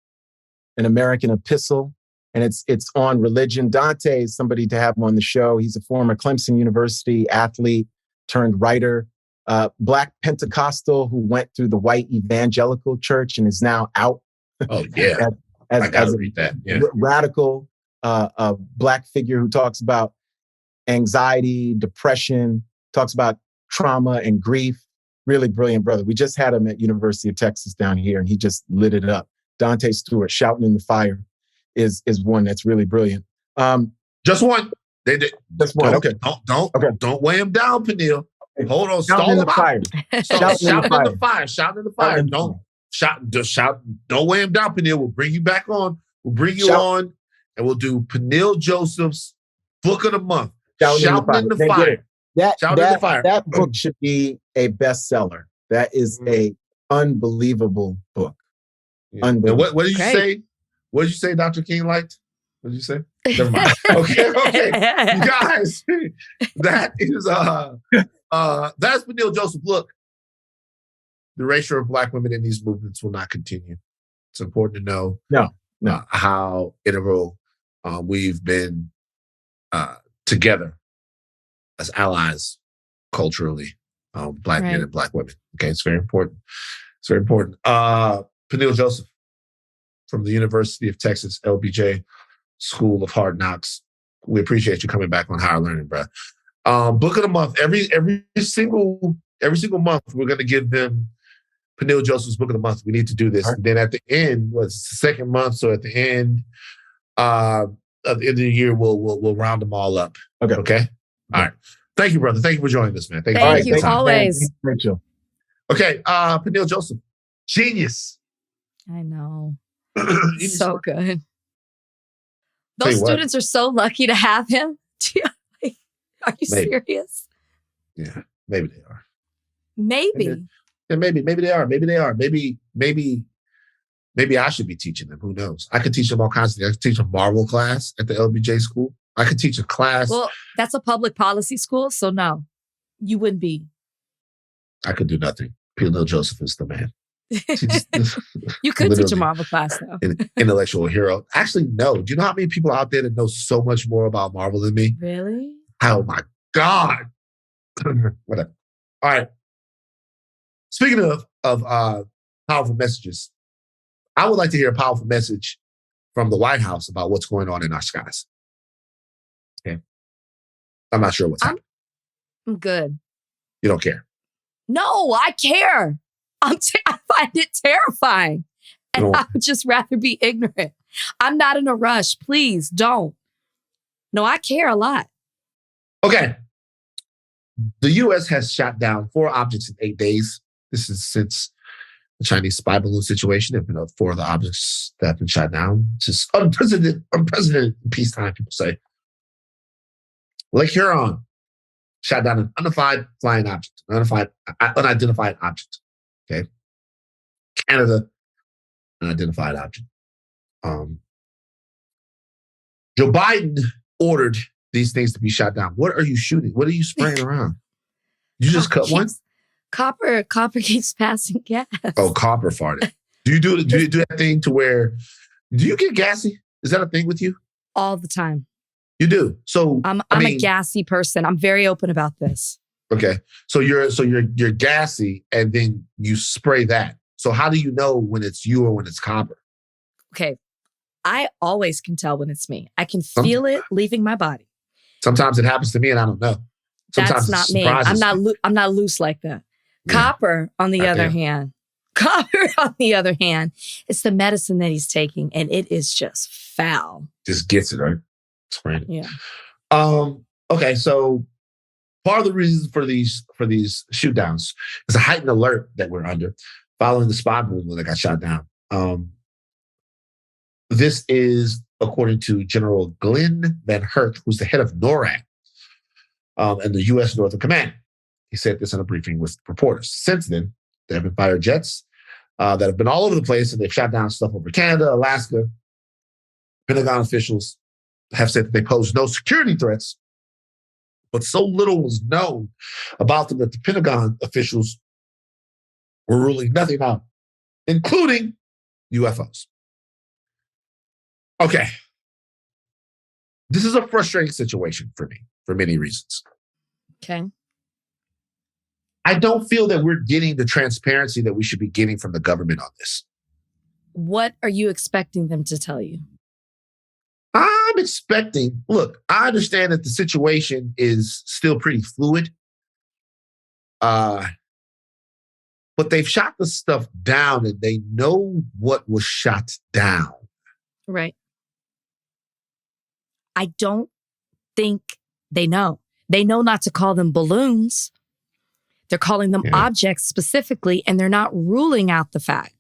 an American epistle, and it's on religion. Dante is somebody to have on the show. He's a former Clemson University athlete turned writer, Black Pentecostal who went through the white evangelical church and is now out.
Oh yeah, I gotta read that. Yeah.
Radical Black figure who talks about anxiety, depression, talks about trauma and grief. Really brilliant brother. We just had him at University of Texas down here, and he just lit it up. Dante Stewart, Shouting in the Fire, is one that's really brilliant.
Just one. They did.
Just one.
Don't weigh him down, Peniel. Hold on.
Shouting in the fire.
Shouting in the fire. Shouting in the fire. Don't weigh him down, Peniel. We'll bring you back on. We'll bring you on, and we'll do Peniel Joseph's Book of the Month.
Shouting in the Fire. That book
Oh.
should be a bestseller. That is a unbelievable book.
Yeah. And what did you say? What did you say Dr. King liked? What did you say? Never mind. Okay. You guys, that is that's Peniel Joseph. Look, the erasure of Black women in these movements will not continue. It's important to know how integral we've been together as allies culturally, Black men and Black women. Okay, it's very important. It's very important. Peniel Joseph from the University of Texas, LBJ School of Hard Knocks. We appreciate you coming back on Higher Learning, bro. Book of the month. Every single month, we're going to give them Peniel Joseph's Book of the Month. We need to do this. And then at the end, what's the second month? So at the end of the year, we'll round them all up. Okay. All right. Thank you, brother. Thank you for joining us, man.
Thank you always.
Okay. Peniel Joseph, genius.
I know. So good. Those students are so lucky to have him. Are you serious?
Yeah, maybe they are.
Maybe.
Yeah, maybe they are. Maybe they are. Maybe I should be teaching them. Who knows? I could teach them all kinds of things. I could teach a Marvel class at the LBJ school. I could teach a class.
Well, that's a public policy school, so no, you wouldn't be.
I could do nothing. Peniel Joseph is the man.
You could teach a Marvel class, though.
An intellectual hero. Actually, no. Do you know how many people out there that know so much more about Marvel than me?
Really?
Oh, my God. Whatever. All right. Speaking of powerful messages, I would like to hear a powerful message from the White House about what's going on in our skies. Okay. I'm not sure what's happening.
I'm good.
You don't care?
No, I care. I find it terrifying. And I would just rather be ignorant. I'm not in a rush. Please don't. No, I care a lot.
Okay. The U.S. has shot down 4 objects in 8 days. This is since the Chinese spy balloon situation. There have been 4 of the objects that have been shot down. It's just unprecedented in peacetime, people say. Lake Huron shot down an unidentified flying object, unidentified object. Okay. Canada, unidentified object. Joe Biden ordered these things to be shot down. What are you shooting? What are you spraying around? You just cut one?
Copper keeps passing gas.
Oh, copper farted. Do you do that thing to where, do you get gassy? Is that a thing with you?
All the time.
You do. So
I'm a gassy person. I'm very open about this.
Okay. So you're gassy and then you spray that. So how do you know when it's you or when it's copper?
Okay. I always can tell when it's me. I can feel it leaving my body.
Sometimes it happens to me and I don't know. Sometimes
that's not me. I'm not loose like that. Yeah. Copper, on the other hand, it's the medicine that he's taking, and it is just foul.
Just gets it, right? Spraying it.
Yeah.
Okay, so part of the reason for these shoot downs is a heightened alert that we're under following the spy balloon that got shot down. This is according to General Glenn Van Herk, who's the head of NORAD and the U.S. Northern Command. He said this in a briefing with reporters. Since then, there have been fighter jets that have been all over the place, and they've shot down stuff over Canada, Alaska. Pentagon officials have said that they pose no security threats, but so little was known about them that the Pentagon officials were ruling nothing out, including UFOs. Okay. This is a frustrating situation for me for many reasons.
Okay.
I don't feel that we're getting the transparency that we should be getting from the government on this.
What are you expecting them to tell you?
I'm expecting, look, I understand that the situation is still pretty fluid. But they've shot the stuff down and they know what was shot down.
Right. I don't think they know. They know not to call them balloons. They're calling them objects specifically, and they're not ruling out the fact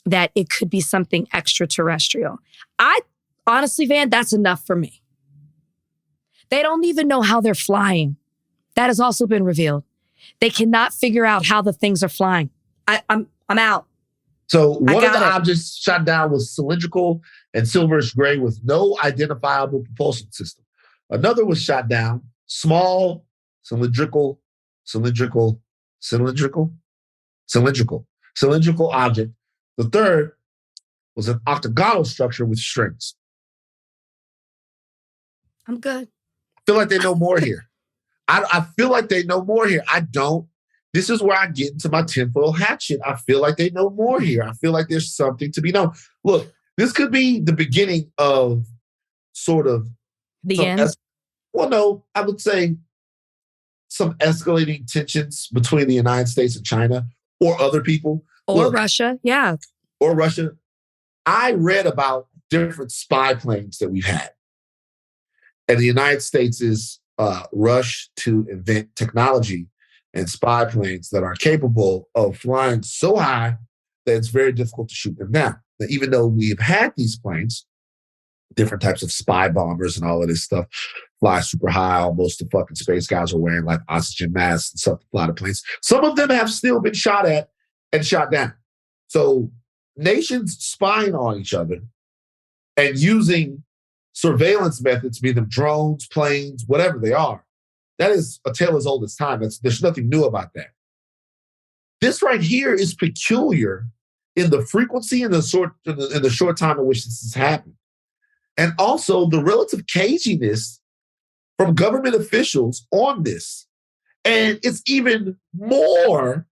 that it could be something extraterrestrial. I honestly, Van, that's enough for me. They don't even know how they're flying. That has also been revealed. They cannot figure out how the things are flying. I'm out.
So one of the objects shot down was cylindrical and silverish gray with no identifiable propulsion system. Another was shot down, small, cylindrical object. The third was an octagonal structure with strings.
I'm good.
I feel like they know more here. I feel like they know more here. I don't. This is where I get into my tinfoil hat shit. I feel like they know more here. I feel like there's something to be known. Look, this could be the beginning of sort of
the end.
No, I would say some escalating tensions between the United States and China or other people.
Or Russia, yeah.
Or Russia. I read about different spy planes that we've had. And the United States' rush to invent technology and spy planes that are capable of flying so high that it's very difficult to shoot them down. Now, even though we've had these planes, different types of spy bombers and all of this stuff, fly super high, almost the fucking space guys are wearing like oxygen masks and stuff to fly the planes. Some of them have still been shot at and shot down. So nations spying on each other and using surveillance methods, be them drones, planes, whatever they are, that is a tale as old as time. There's nothing new about that. This right here is peculiar in the frequency and in the short time in which this has happened. And also the relative caginess from government officials on this. And it's even more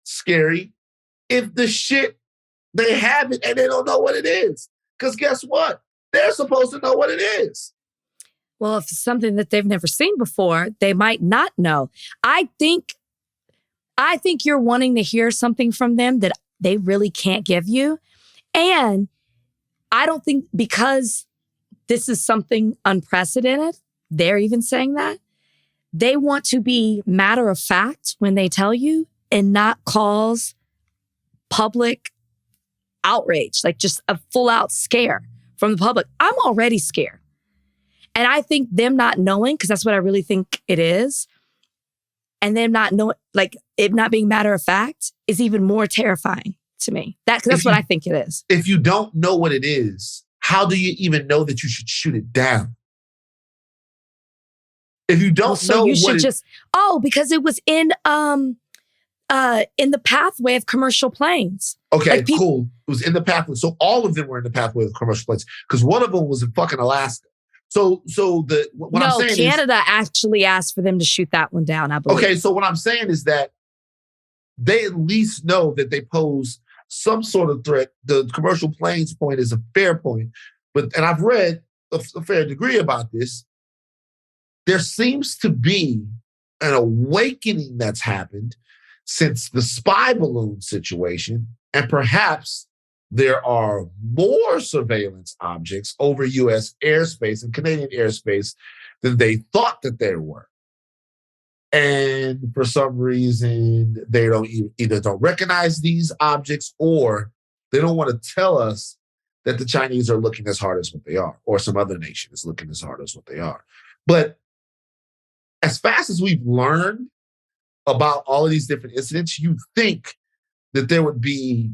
scary if the shit, they have it and they don't know what it is. Because guess what? They're supposed to know what it is.
Well, if it's something that they've never seen before, they might not know. I think you're wanting to hear something from them that they really can't give you. And I don't think because this is something unprecedented, they're even saying that, they want to be matter of fact when they tell you and not cause public outrage, like just a full out scare from the public. I'm already scared. And I think them not knowing, because that's what I really think it is, and them not knowing, like it not being matter of fact is even more terrifying to me. That's what I think it is.
If you don't know what it is, how do you even know that you should shoot it down? If you don't know
you should just, because it was in the pathway of commercial planes.
Okay, cool. It was in the pathway. So all of them were in the pathway of commercial planes because one of them was in fucking Alaska. I'm saying
Canada actually asked for them to shoot that one down, I believe.
Okay, so what I'm saying is that they at least know that they pose some sort of threat. The commercial planes point is a fair point. And I've read a fair degree about this. There seems to be an awakening that's happened since the spy balloon situation, and perhaps there are more surveillance objects over U.S. airspace and Canadian airspace than they thought that there were. And for some reason, they either don't recognize these objects or they don't want to tell us that the Chinese are looking as hard as what they are, or some other nation is looking as hard as what they are. But as fast as we've learned about all of these different incidents, you think that there would be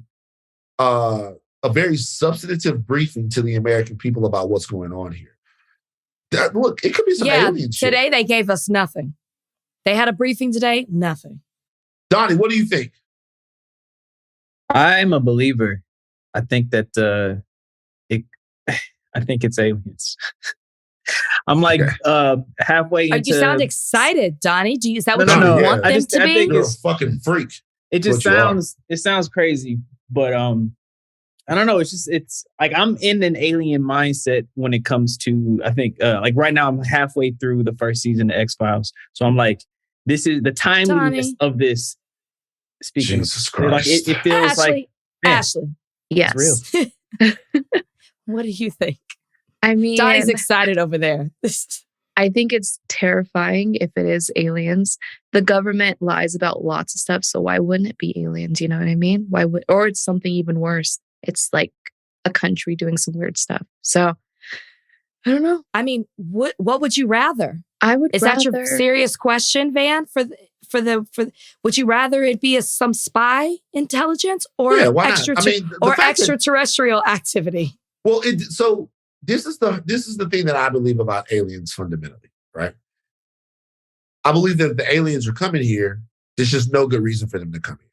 a very substantive briefing to the American people about what's going on here. Look, it could be some alien shit.
Today they gave us nothing. They had a briefing today, nothing.
Donnie, what do you think?
I'm a believer. I think that I think it's aliens. I'm like halfway into...
You sound excited, Donnie. Is that what
you
want them to be?
You're a fucking freak.
It sounds crazy, but I don't know. It's like I'm in an alien mindset when it comes to, I think, like right now I'm halfway through the first season of X-Files. So I'm like, this is the timeliness of this. Speaking
Jesus
of,
Christ.
like it feels like
Ashleigh.
Yes.
It's
real.
What do you think?
I mean,
Donnie's excited over there.
I think it's terrifying if it is aliens. The government lies about lots of stuff, so why wouldn't it be aliens? You know what I mean? Or it's something even worse. It's like a country doing some weird stuff. So I don't know.
I mean, what would you rather?
Is
that your serious question, Van? Would you rather it be some spy intelligence or extraterrestrial activity?
Well, so this is the thing that I believe about aliens fundamentally, right? I believe that if the aliens are coming here, there's just no good reason for them to come here.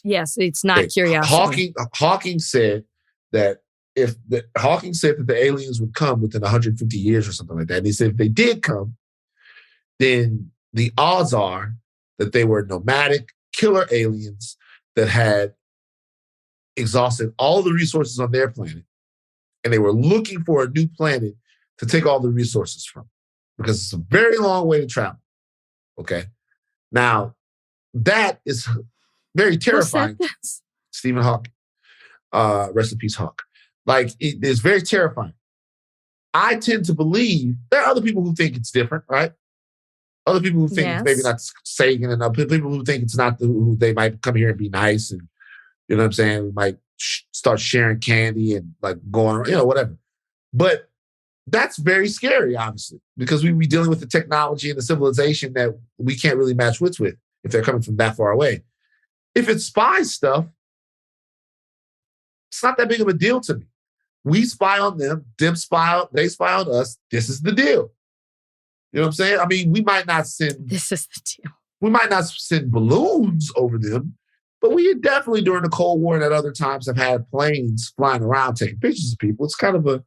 Yes, it's not curiosity.
Hawking said that that the aliens would come within 150 years or something like that. And he said if they did come, then the odds are that they were nomadic killer aliens that had exhausted all the resources on their planet. And they were looking for a new planet to take all the resources from, because it's a very long way to travel. Okay. Now, that is very terrifying. Stephen Hawking. Rest in peace, Hawk. Like, it is very terrifying. I tend to believe there are other people who think it's different, right? Other people who think it's maybe not Sagan, and other people who think it's not who they might come here and be nice, and you know what I'm saying? We might start sharing candy and like going, whatever. But that's very scary, obviously, because we'd be dealing with the technology and the civilization that we can't really match wits with if they're coming from that far away. If it's spy stuff, it's not that big of a deal to me. We spy on them, they spy on us. This is the deal. You know what I'm saying? I mean, we might not send...
This is the deal.
We might not send balloons over them, but we definitely during the Cold War and at other times have had planes flying around taking pictures of people. It's kind of a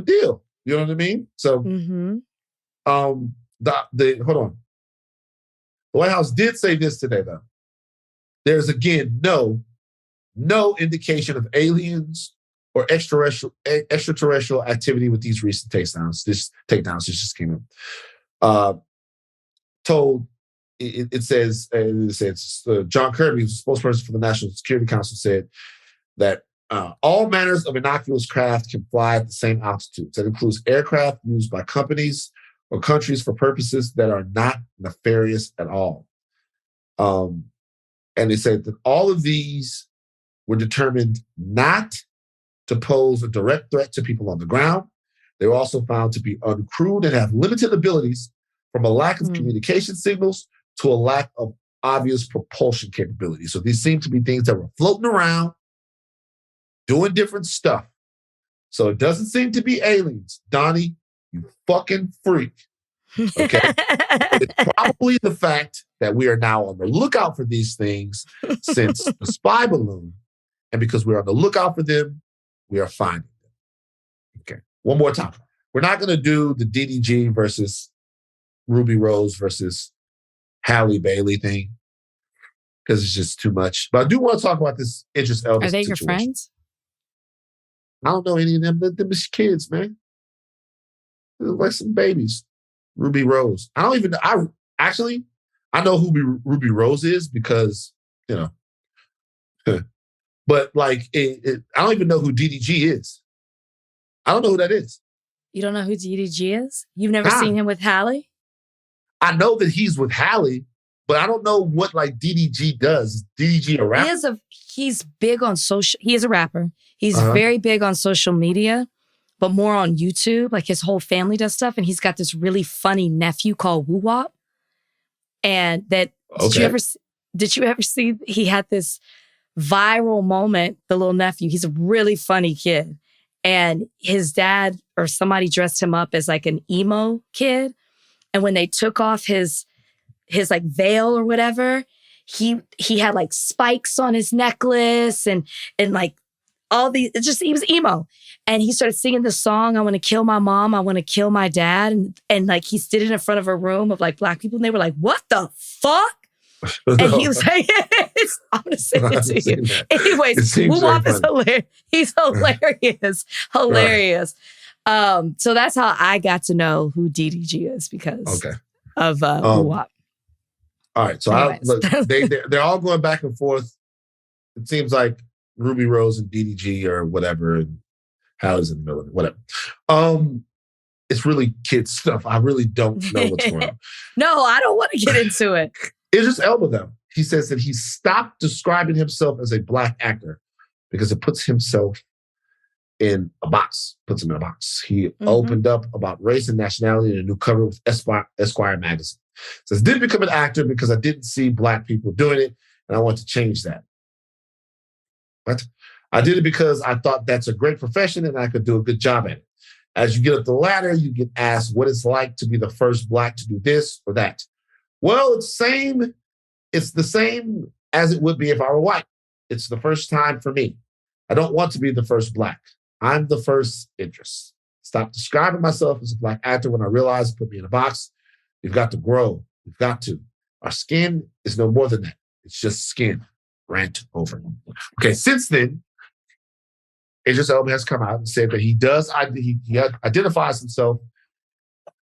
deal. You know what I mean? So, hold on. The White House did say this today, though. There's again no indication of aliens or extraterrestrial activity with these recent takedowns. This just came up. It says John Kirby, who's the spokesperson for the National Security Council, said that all manners of innocuous craft can fly at the same altitudes. That includes aircraft used by companies or countries for purposes that are not nefarious at all. And they said that all of these were determined not to pose a direct threat to people on the ground. They were also found to be uncrewed and have limited abilities, from a lack of communication signals to a lack of obvious propulsion capability. So these seem to be things that were floating around, doing different stuff. So it doesn't seem to be aliens. Donnie, you fucking freak. Okay? It's probably the fact that we are now on the lookout for these things since the spy balloon. And because we're on the lookout for them, we are finding them. Okay. One more time. We're not going to do the DDG versus Ruby Rose versus Halle Bailey thing because it's just too much. But I do want to talk about this Idris Elba
situation. Are they your friends?
I don't know any of them. They're just kids, man. They're like some babies. Ruby Rose. I know who Ruby Rose is because, but like, I don't even know who DDG is. I don't know who that is.
You don't know who DDG is? You've never seen him with Halle?
I know that he's with Halle, but I don't know what like DDG does. Is DDG a rapper?
He's big on social. He is a rapper. He's very big on social media, but more on YouTube. Like his whole family does stuff, and he's got this really funny nephew called Woo Wop. And did you ever see? He had this viral moment. The little nephew. He's a really funny kid, and his dad or somebody dressed him up as like an emo kid. And when they took off his like veil or whatever, he had like spikes on his necklace and like all these, he was emo. And he started singing the song, I want to kill my mom, I want to kill my dad. And like he stood in front of a room of like Black people and they were like, what the fuck? And he was like, I'm going to sing it to you. Anyways, Woo Wop is hilarious. He's hilarious. Hilarious. Right. So that's how I got to know who DDG is because of Woo Wop.
All right. So they're all going back and forth. It seems like Ruby Rose and DDG or whatever, and Halle's in the middle of it, whatever. It's really kid stuff. I really don't know what's going on.
No, I don't want to get into it.
Idris Elba, though, he says that he stopped describing himself as a Black actor because it puts himself in a box, puts him in a box. He opened up about race and nationality in a new cover with Esquire magazine. Says, didn't become an actor because I didn't see Black people doing it, and I want to change that. What? I did it because I thought that's a great profession and I could do a good job at it. As you get up the ladder, you get asked what it's like to be the first Black to do this or that. Well, it's the same as it would be if I were white. It's the first time for me. I don't want to be the first Black. I'm the first Idris. Stop describing myself as a Black actor when I realize it put me in a box. We've got to grow. We've got to. Our skin is no more than that. It's just skin. Rant over. Okay, since then, Idris Elba has come out and said that he identifies himself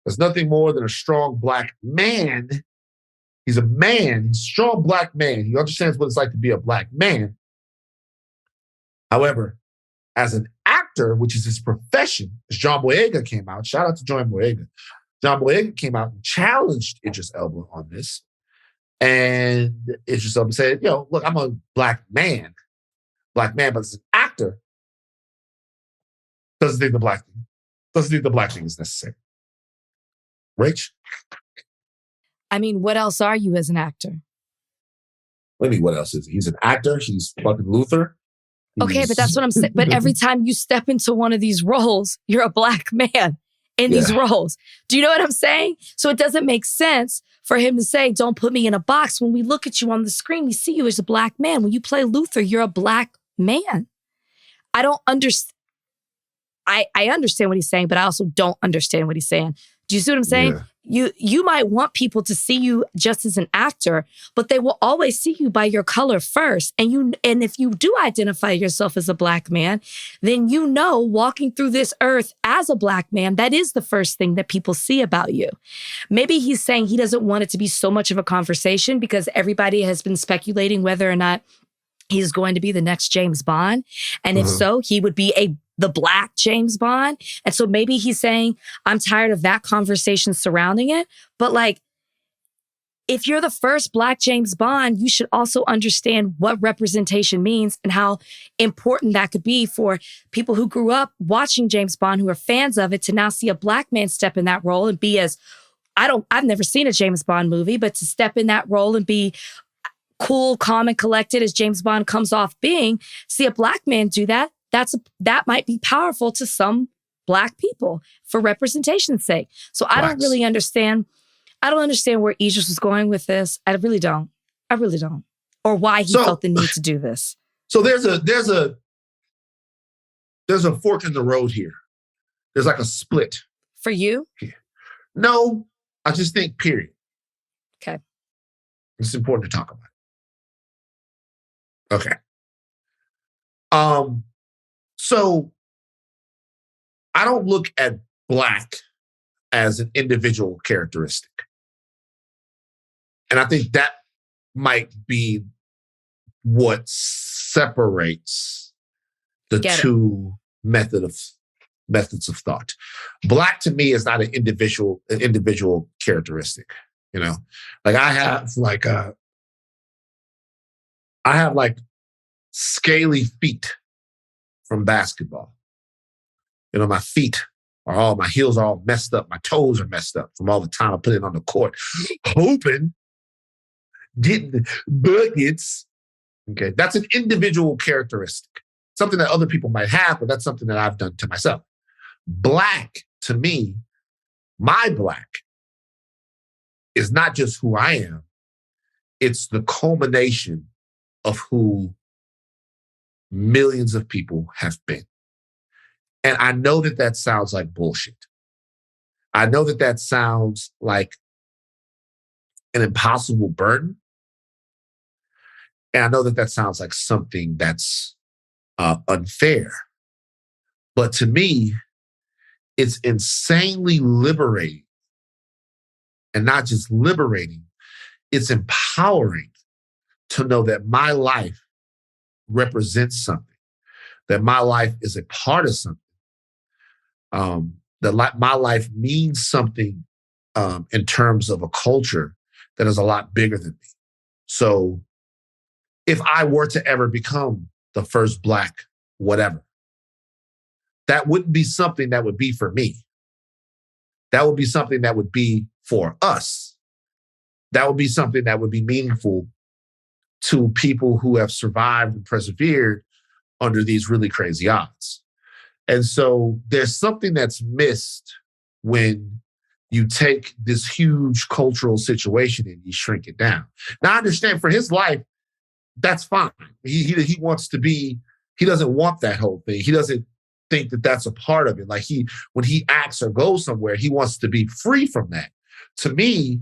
as nothing more than a strong Black man. He's a man. He's a strong Black man. He understands what it's like to be a Black man. However, as an actor, which is his profession, as John Boyega came out, shout out to John Boyega. John Boyega came out and challenged Idris Elba on this. And Idris Elba said, look, I'm a Black man, but as an actor, doesn't think the Black thing is necessary. Rach?
I mean, what else are you as an actor?
What do you mean, what else is he? He's an actor. He's fucking Luther.
Okay, but that's what I'm saying. But every time you step into one of these roles, you're a Black man in these roles. Do you know what I'm saying? So it doesn't make sense for him to say, don't put me in a box. When we look at you on the screen, we see you as a Black man. When you play Luther, you're a Black man. I don't understand. I understand what he's saying, but I also don't understand what he's saying. Do you see what I'm saying? Yeah. You might want people to see you just as an actor, but they will always see you by your color first. And if you do identify yourself as a Black man, then walking through this earth as a Black man, that is the first thing that people see about you. Maybe he's saying he doesn't want it to be so much of a conversation because everybody has been speculating whether or not he's going to be the next James Bond. And if so, he would be the Black James Bond. And so maybe he's saying, I'm tired of that conversation surrounding it. But if you're the first Black James Bond, you should also understand what representation means and how important that could be for people who grew up watching James Bond, who are fans of it, to now see a Black man step in that role and be I've never seen a James Bond movie, but to step in that role and be cool, calm, and collected as James Bond comes off being, see a Black man do that. That might be powerful to some Black people for representation's sake. So I don't really understand. I don't understand where Idris was going with this. I really don't. Or why he felt the need to do this.
So there's a fork in the road here. There's like a split.
For you?
No, I just think period.
Okay.
It's important to talk about. Okay. So I don't look at Black as an individual characteristic. And I think that might be what separates the two methods of thought. Black to me is not an individual characteristic. I have scaly feet from basketball. My heels are all messed up. My toes are messed up from all the time I put it on the court, getting buckets. Okay, that's an individual characteristic. Something that other people might have, but that's something that I've done to myself. Black, to me, my Black is not just who I am. It's the culmination of who millions of people have been. And I know that sounds like bullshit. I know that sounds like an impossible burden. And I know that sounds like something that's unfair. But to me, it's insanely liberating. And not just liberating, it's empowering to know that my life represents something, that my life is a part of something, that my life means something in terms of a culture that is a lot bigger than me. So if I were to ever become the first Black whatever. That wouldn't be something that would be for me. That would be something that would be for us. That would be something that would be meaningful to people who have survived and persevered under these really crazy odds. And so there's something that's missed when you take this huge cultural situation and you shrink it down. Now, I understand for his life, that's fine. He wants to be, he doesn't want that whole thing. He doesn't think that that's a part of it. Like when he acts or goes somewhere, he wants to be free from that. To me,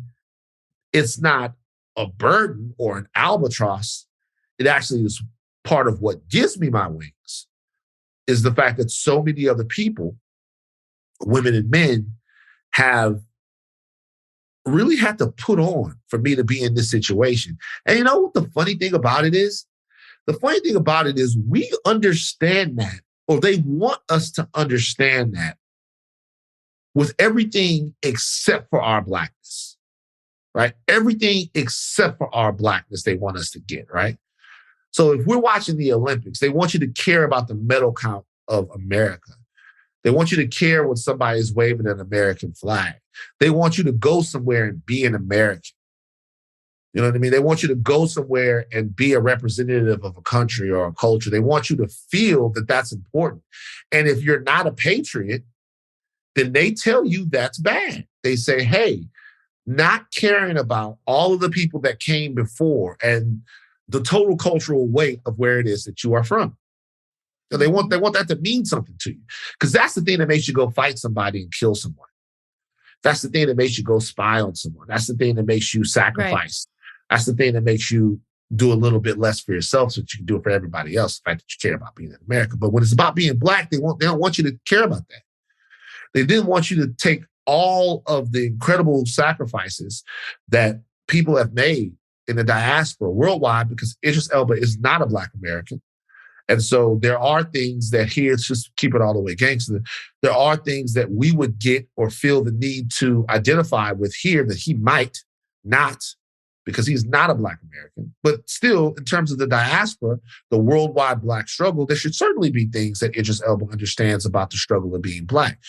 it's not a burden or an albatross. It actually is part of what gives me my wings, is the fact that so many other people, women and men, have really had to put on for me to be in this situation. And you know what the funny thing about it is? The funny thing about it is we understand that, or they want us to understand that with everything except for our Blackness, right? Everything except for our Blackness they want us to get, right? So if we're watching the Olympics, they want you to care about the medal count of America. They want you to care when somebody is waving an American flag. They want you to go somewhere and be an American. You know what I mean? They want you to go somewhere and be a representative of a country or a culture. They want you to feel that that's important. And if you're not a patriot, then they tell you that's bad. They say, hey, not caring about all of the people that came before and the total cultural weight of where it is that you are from. So they want that to mean something to you. Because that's the thing that makes you go fight somebody and kill someone. That's the thing that makes you go spy on someone. That's the thing that makes you sacrifice. Right. That's the thing that makes you do a little bit less for yourself so that you can do it for everybody else, the fact that you care about being in America. But when it's about being Black, they don't want you to care about that. They didn't want you to take all of the incredible sacrifices that people have made in the diaspora worldwide, because Idris Elba is not a Black American. And so there are things that here, just keep it all the way gangster, there are things that we would get or feel the need to identify with here that he might not, because he's not a Black American. But still, in terms of the diaspora, the worldwide Black struggle, there should certainly be things that Idris Elba understands about the struggle of being Black.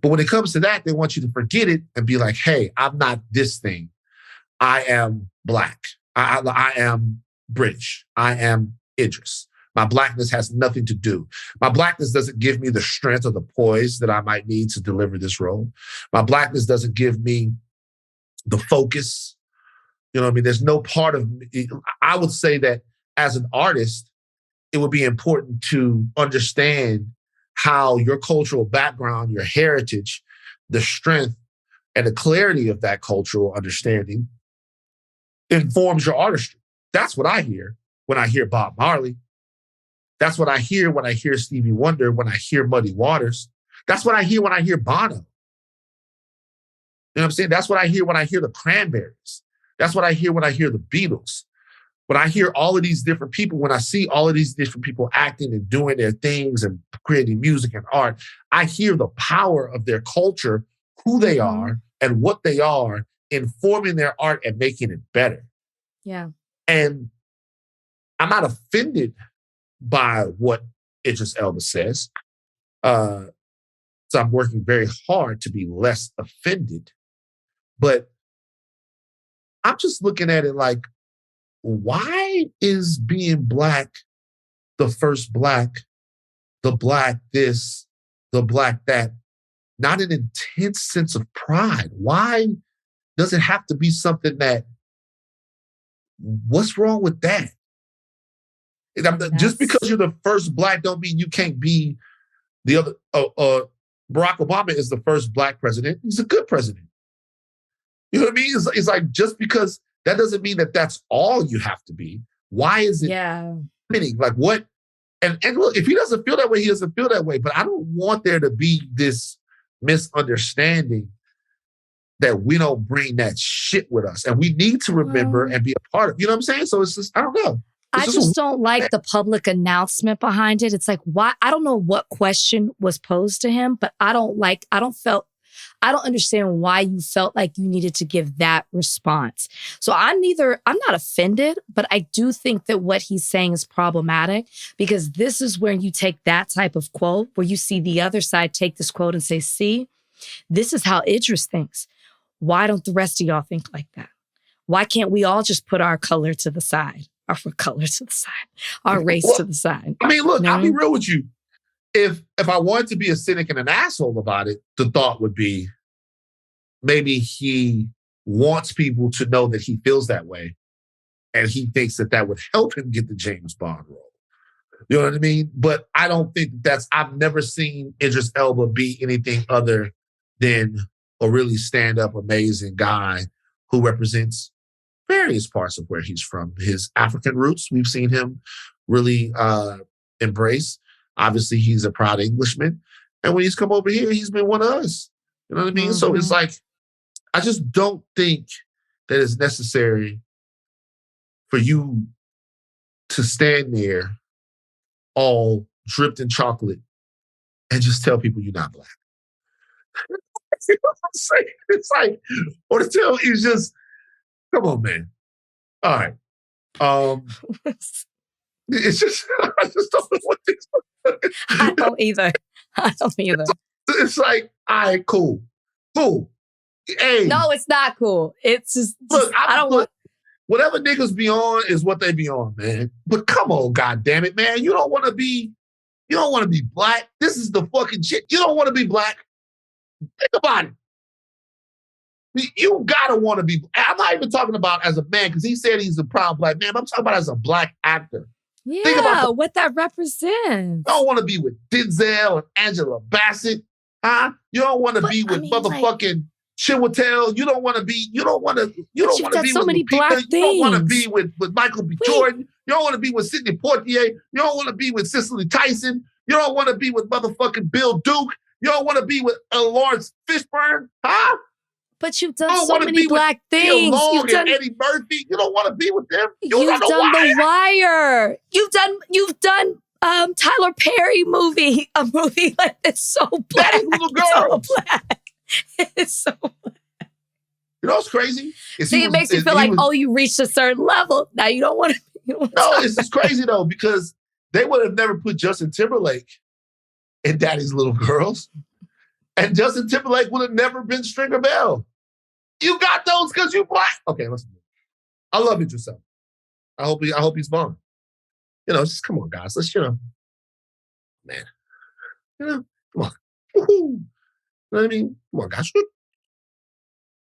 But when it comes to that, they want you to forget it and be like, hey, I'm not this thing. I am Black. I am British. I am Idris. My Blackness has nothing to do. My Blackness doesn't give me the strength or the poise that I might need to deliver this role. My Blackness doesn't give me the focus. You know what I mean? There's no part of me. I would say that as an artist, it would be important to understand how your cultural background, your heritage, the strength and the clarity of that cultural understanding informs your artistry. That's what I hear when I hear Bob Marley. That's what I hear when I hear Stevie Wonder, when I hear Muddy Waters. That's what I hear when I hear Bono. You know what I'm saying? That's what I hear when I hear the Cranberries. That's what I hear when I hear the Beatles. When I hear all of these different people, when I see all of these different people acting and doing their things and creating music and art, I hear the power of their culture, who they are and what they are, informing their art and making it better.
Yeah.
And I'm not offended by what Idris Elba says. So I'm working very hard to be less offended. But I'm just looking at it like, why is being Black the first Black, the Black this, the Black that, not an intense sense of pride? Why does it have to be something that, what's wrong with that? Just because you're the first Black don't mean you can't be the other. Barack Obama is the first Black president. He's a good president. You know what I mean? It's like, just because that doesn't mean that that's all you have to be. Why is it limiting? Like what? And look, if he doesn't feel that way, he doesn't feel that way. But I don't want there to be this misunderstanding that we don't bring that shit with us. And we need to remember and be a part of, you know what I'm saying? So it's just, I don't know.
I just don't like the public announcement behind it. It's like, why? I don't know what question was posed to him, but I don't I don't understand why you felt like you needed to give that response. So I'm not offended, but I do think that what he's saying is problematic because this is where you take that type of quote, where you see the other side take this quote and say, see, this is how Idris thinks. Why don't the rest of y'all think like that? Why can't we all just put our color to the side? Our color to the side, our race to the side.
I mean, look, I'll be real with you. If I wanted to be a cynic and an asshole about it, the thought would be maybe he wants people to know that he feels that way and he thinks that would help him get the James Bond role. You know what I mean? But I don't think I've never seen Idris Elba be anything other than a really stand-up, amazing guy who represents various parts of where he's from. His African roots, we've seen him really embrace. Obviously, he's a proud Englishman. And when he's come over here, he's been one of us. You know what I mean? Mm-hmm. So it's like, I just don't think that it's necessary for you to stand there all dripped in chocolate and just tell people you're not Black. You know what I'm saying? It's like, or to tell he's just, come on, man. All right. It's just, I just don't know what this is.
I don't either.
It's like, all right, cool. Hey.
No, it's not cool. It's just,
look,
I don't want.
Whatever niggas be on is what they be on, man. But come on, goddamn it, man. You don't want to be Black. This is the fucking shit. You don't want to be Black. Think about it. You gotta want to be. I'm not even talking about as a man because he said he's a proud Black man. I'm talking about as a Black actor.
Yeah,
think about
what that represents.
You don't want to be with Denzel and Angela Bassett, huh? You don't want to be with motherfucking Chiwetel. You don't want to be. You don't want to be
so
with
many
Lupita.
Black
You don't want to
things.
be with Michael B. Jordan. You don't want to be with Sidney Poitier. You don't want to be with Cicely Tyson. You don't want to be with motherfucking Bill Duke. You don't want to be with Lawrence Fishburne, huh?
But you've done so many Black things.
You've done Eddie Murphy. You don't want to be with them.
You've done The Wire. You've done Tyler Perry movie. A movie like it's so Black.
Daddy's Little Girl.
So Black. It's so Black.
You know what's crazy?
It makes you feel like, you reached a certain level. Now you don't want to.
No, it's just crazy though because they would have never put Justin Timberlake in Daddy's Little Girls, and Justin Timberlake would have never been Stringer Bell. You got those because you Black. Okay, listen. I love Idris Elba. I hope he's born. You know, just come on, guys. Let's, man. Come on. Woo-hoo. You know what I mean? Come on, guys.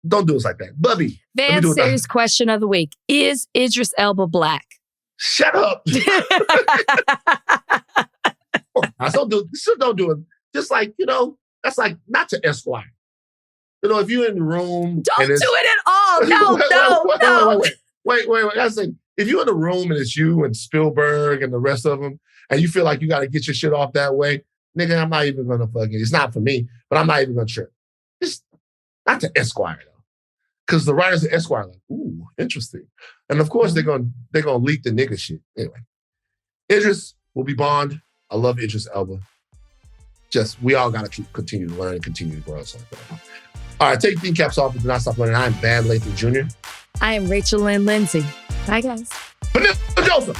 Don't do us like that. Bubby.
Van Series question of the week. Is Idris Elba Black?
Shut up. Don't do it. Just like, that's like not to Esquire. If you're in the room.
Don't do it at all. No.
Wait. I say, if you're in the room and it's you and Spielberg and the rest of them, and you feel like you got to get your shit off that way, nigga, I'm not even going to it's not for me, but I'm not even going to trip. It's not to Esquire, though. Because the writers at Esquire are like, ooh, interesting. And of course, they're gonna leak the nigga shit. Anyway, Idris will be Bond. I love Idris Elba. We all got to continue to learn and continue to grow. So, all right, take your thinking caps off, but do not stop learning. I'm Van Lathan Jr.
I am Rachel Lynn Lindsay. Bye, guys.
Peniel Joseph.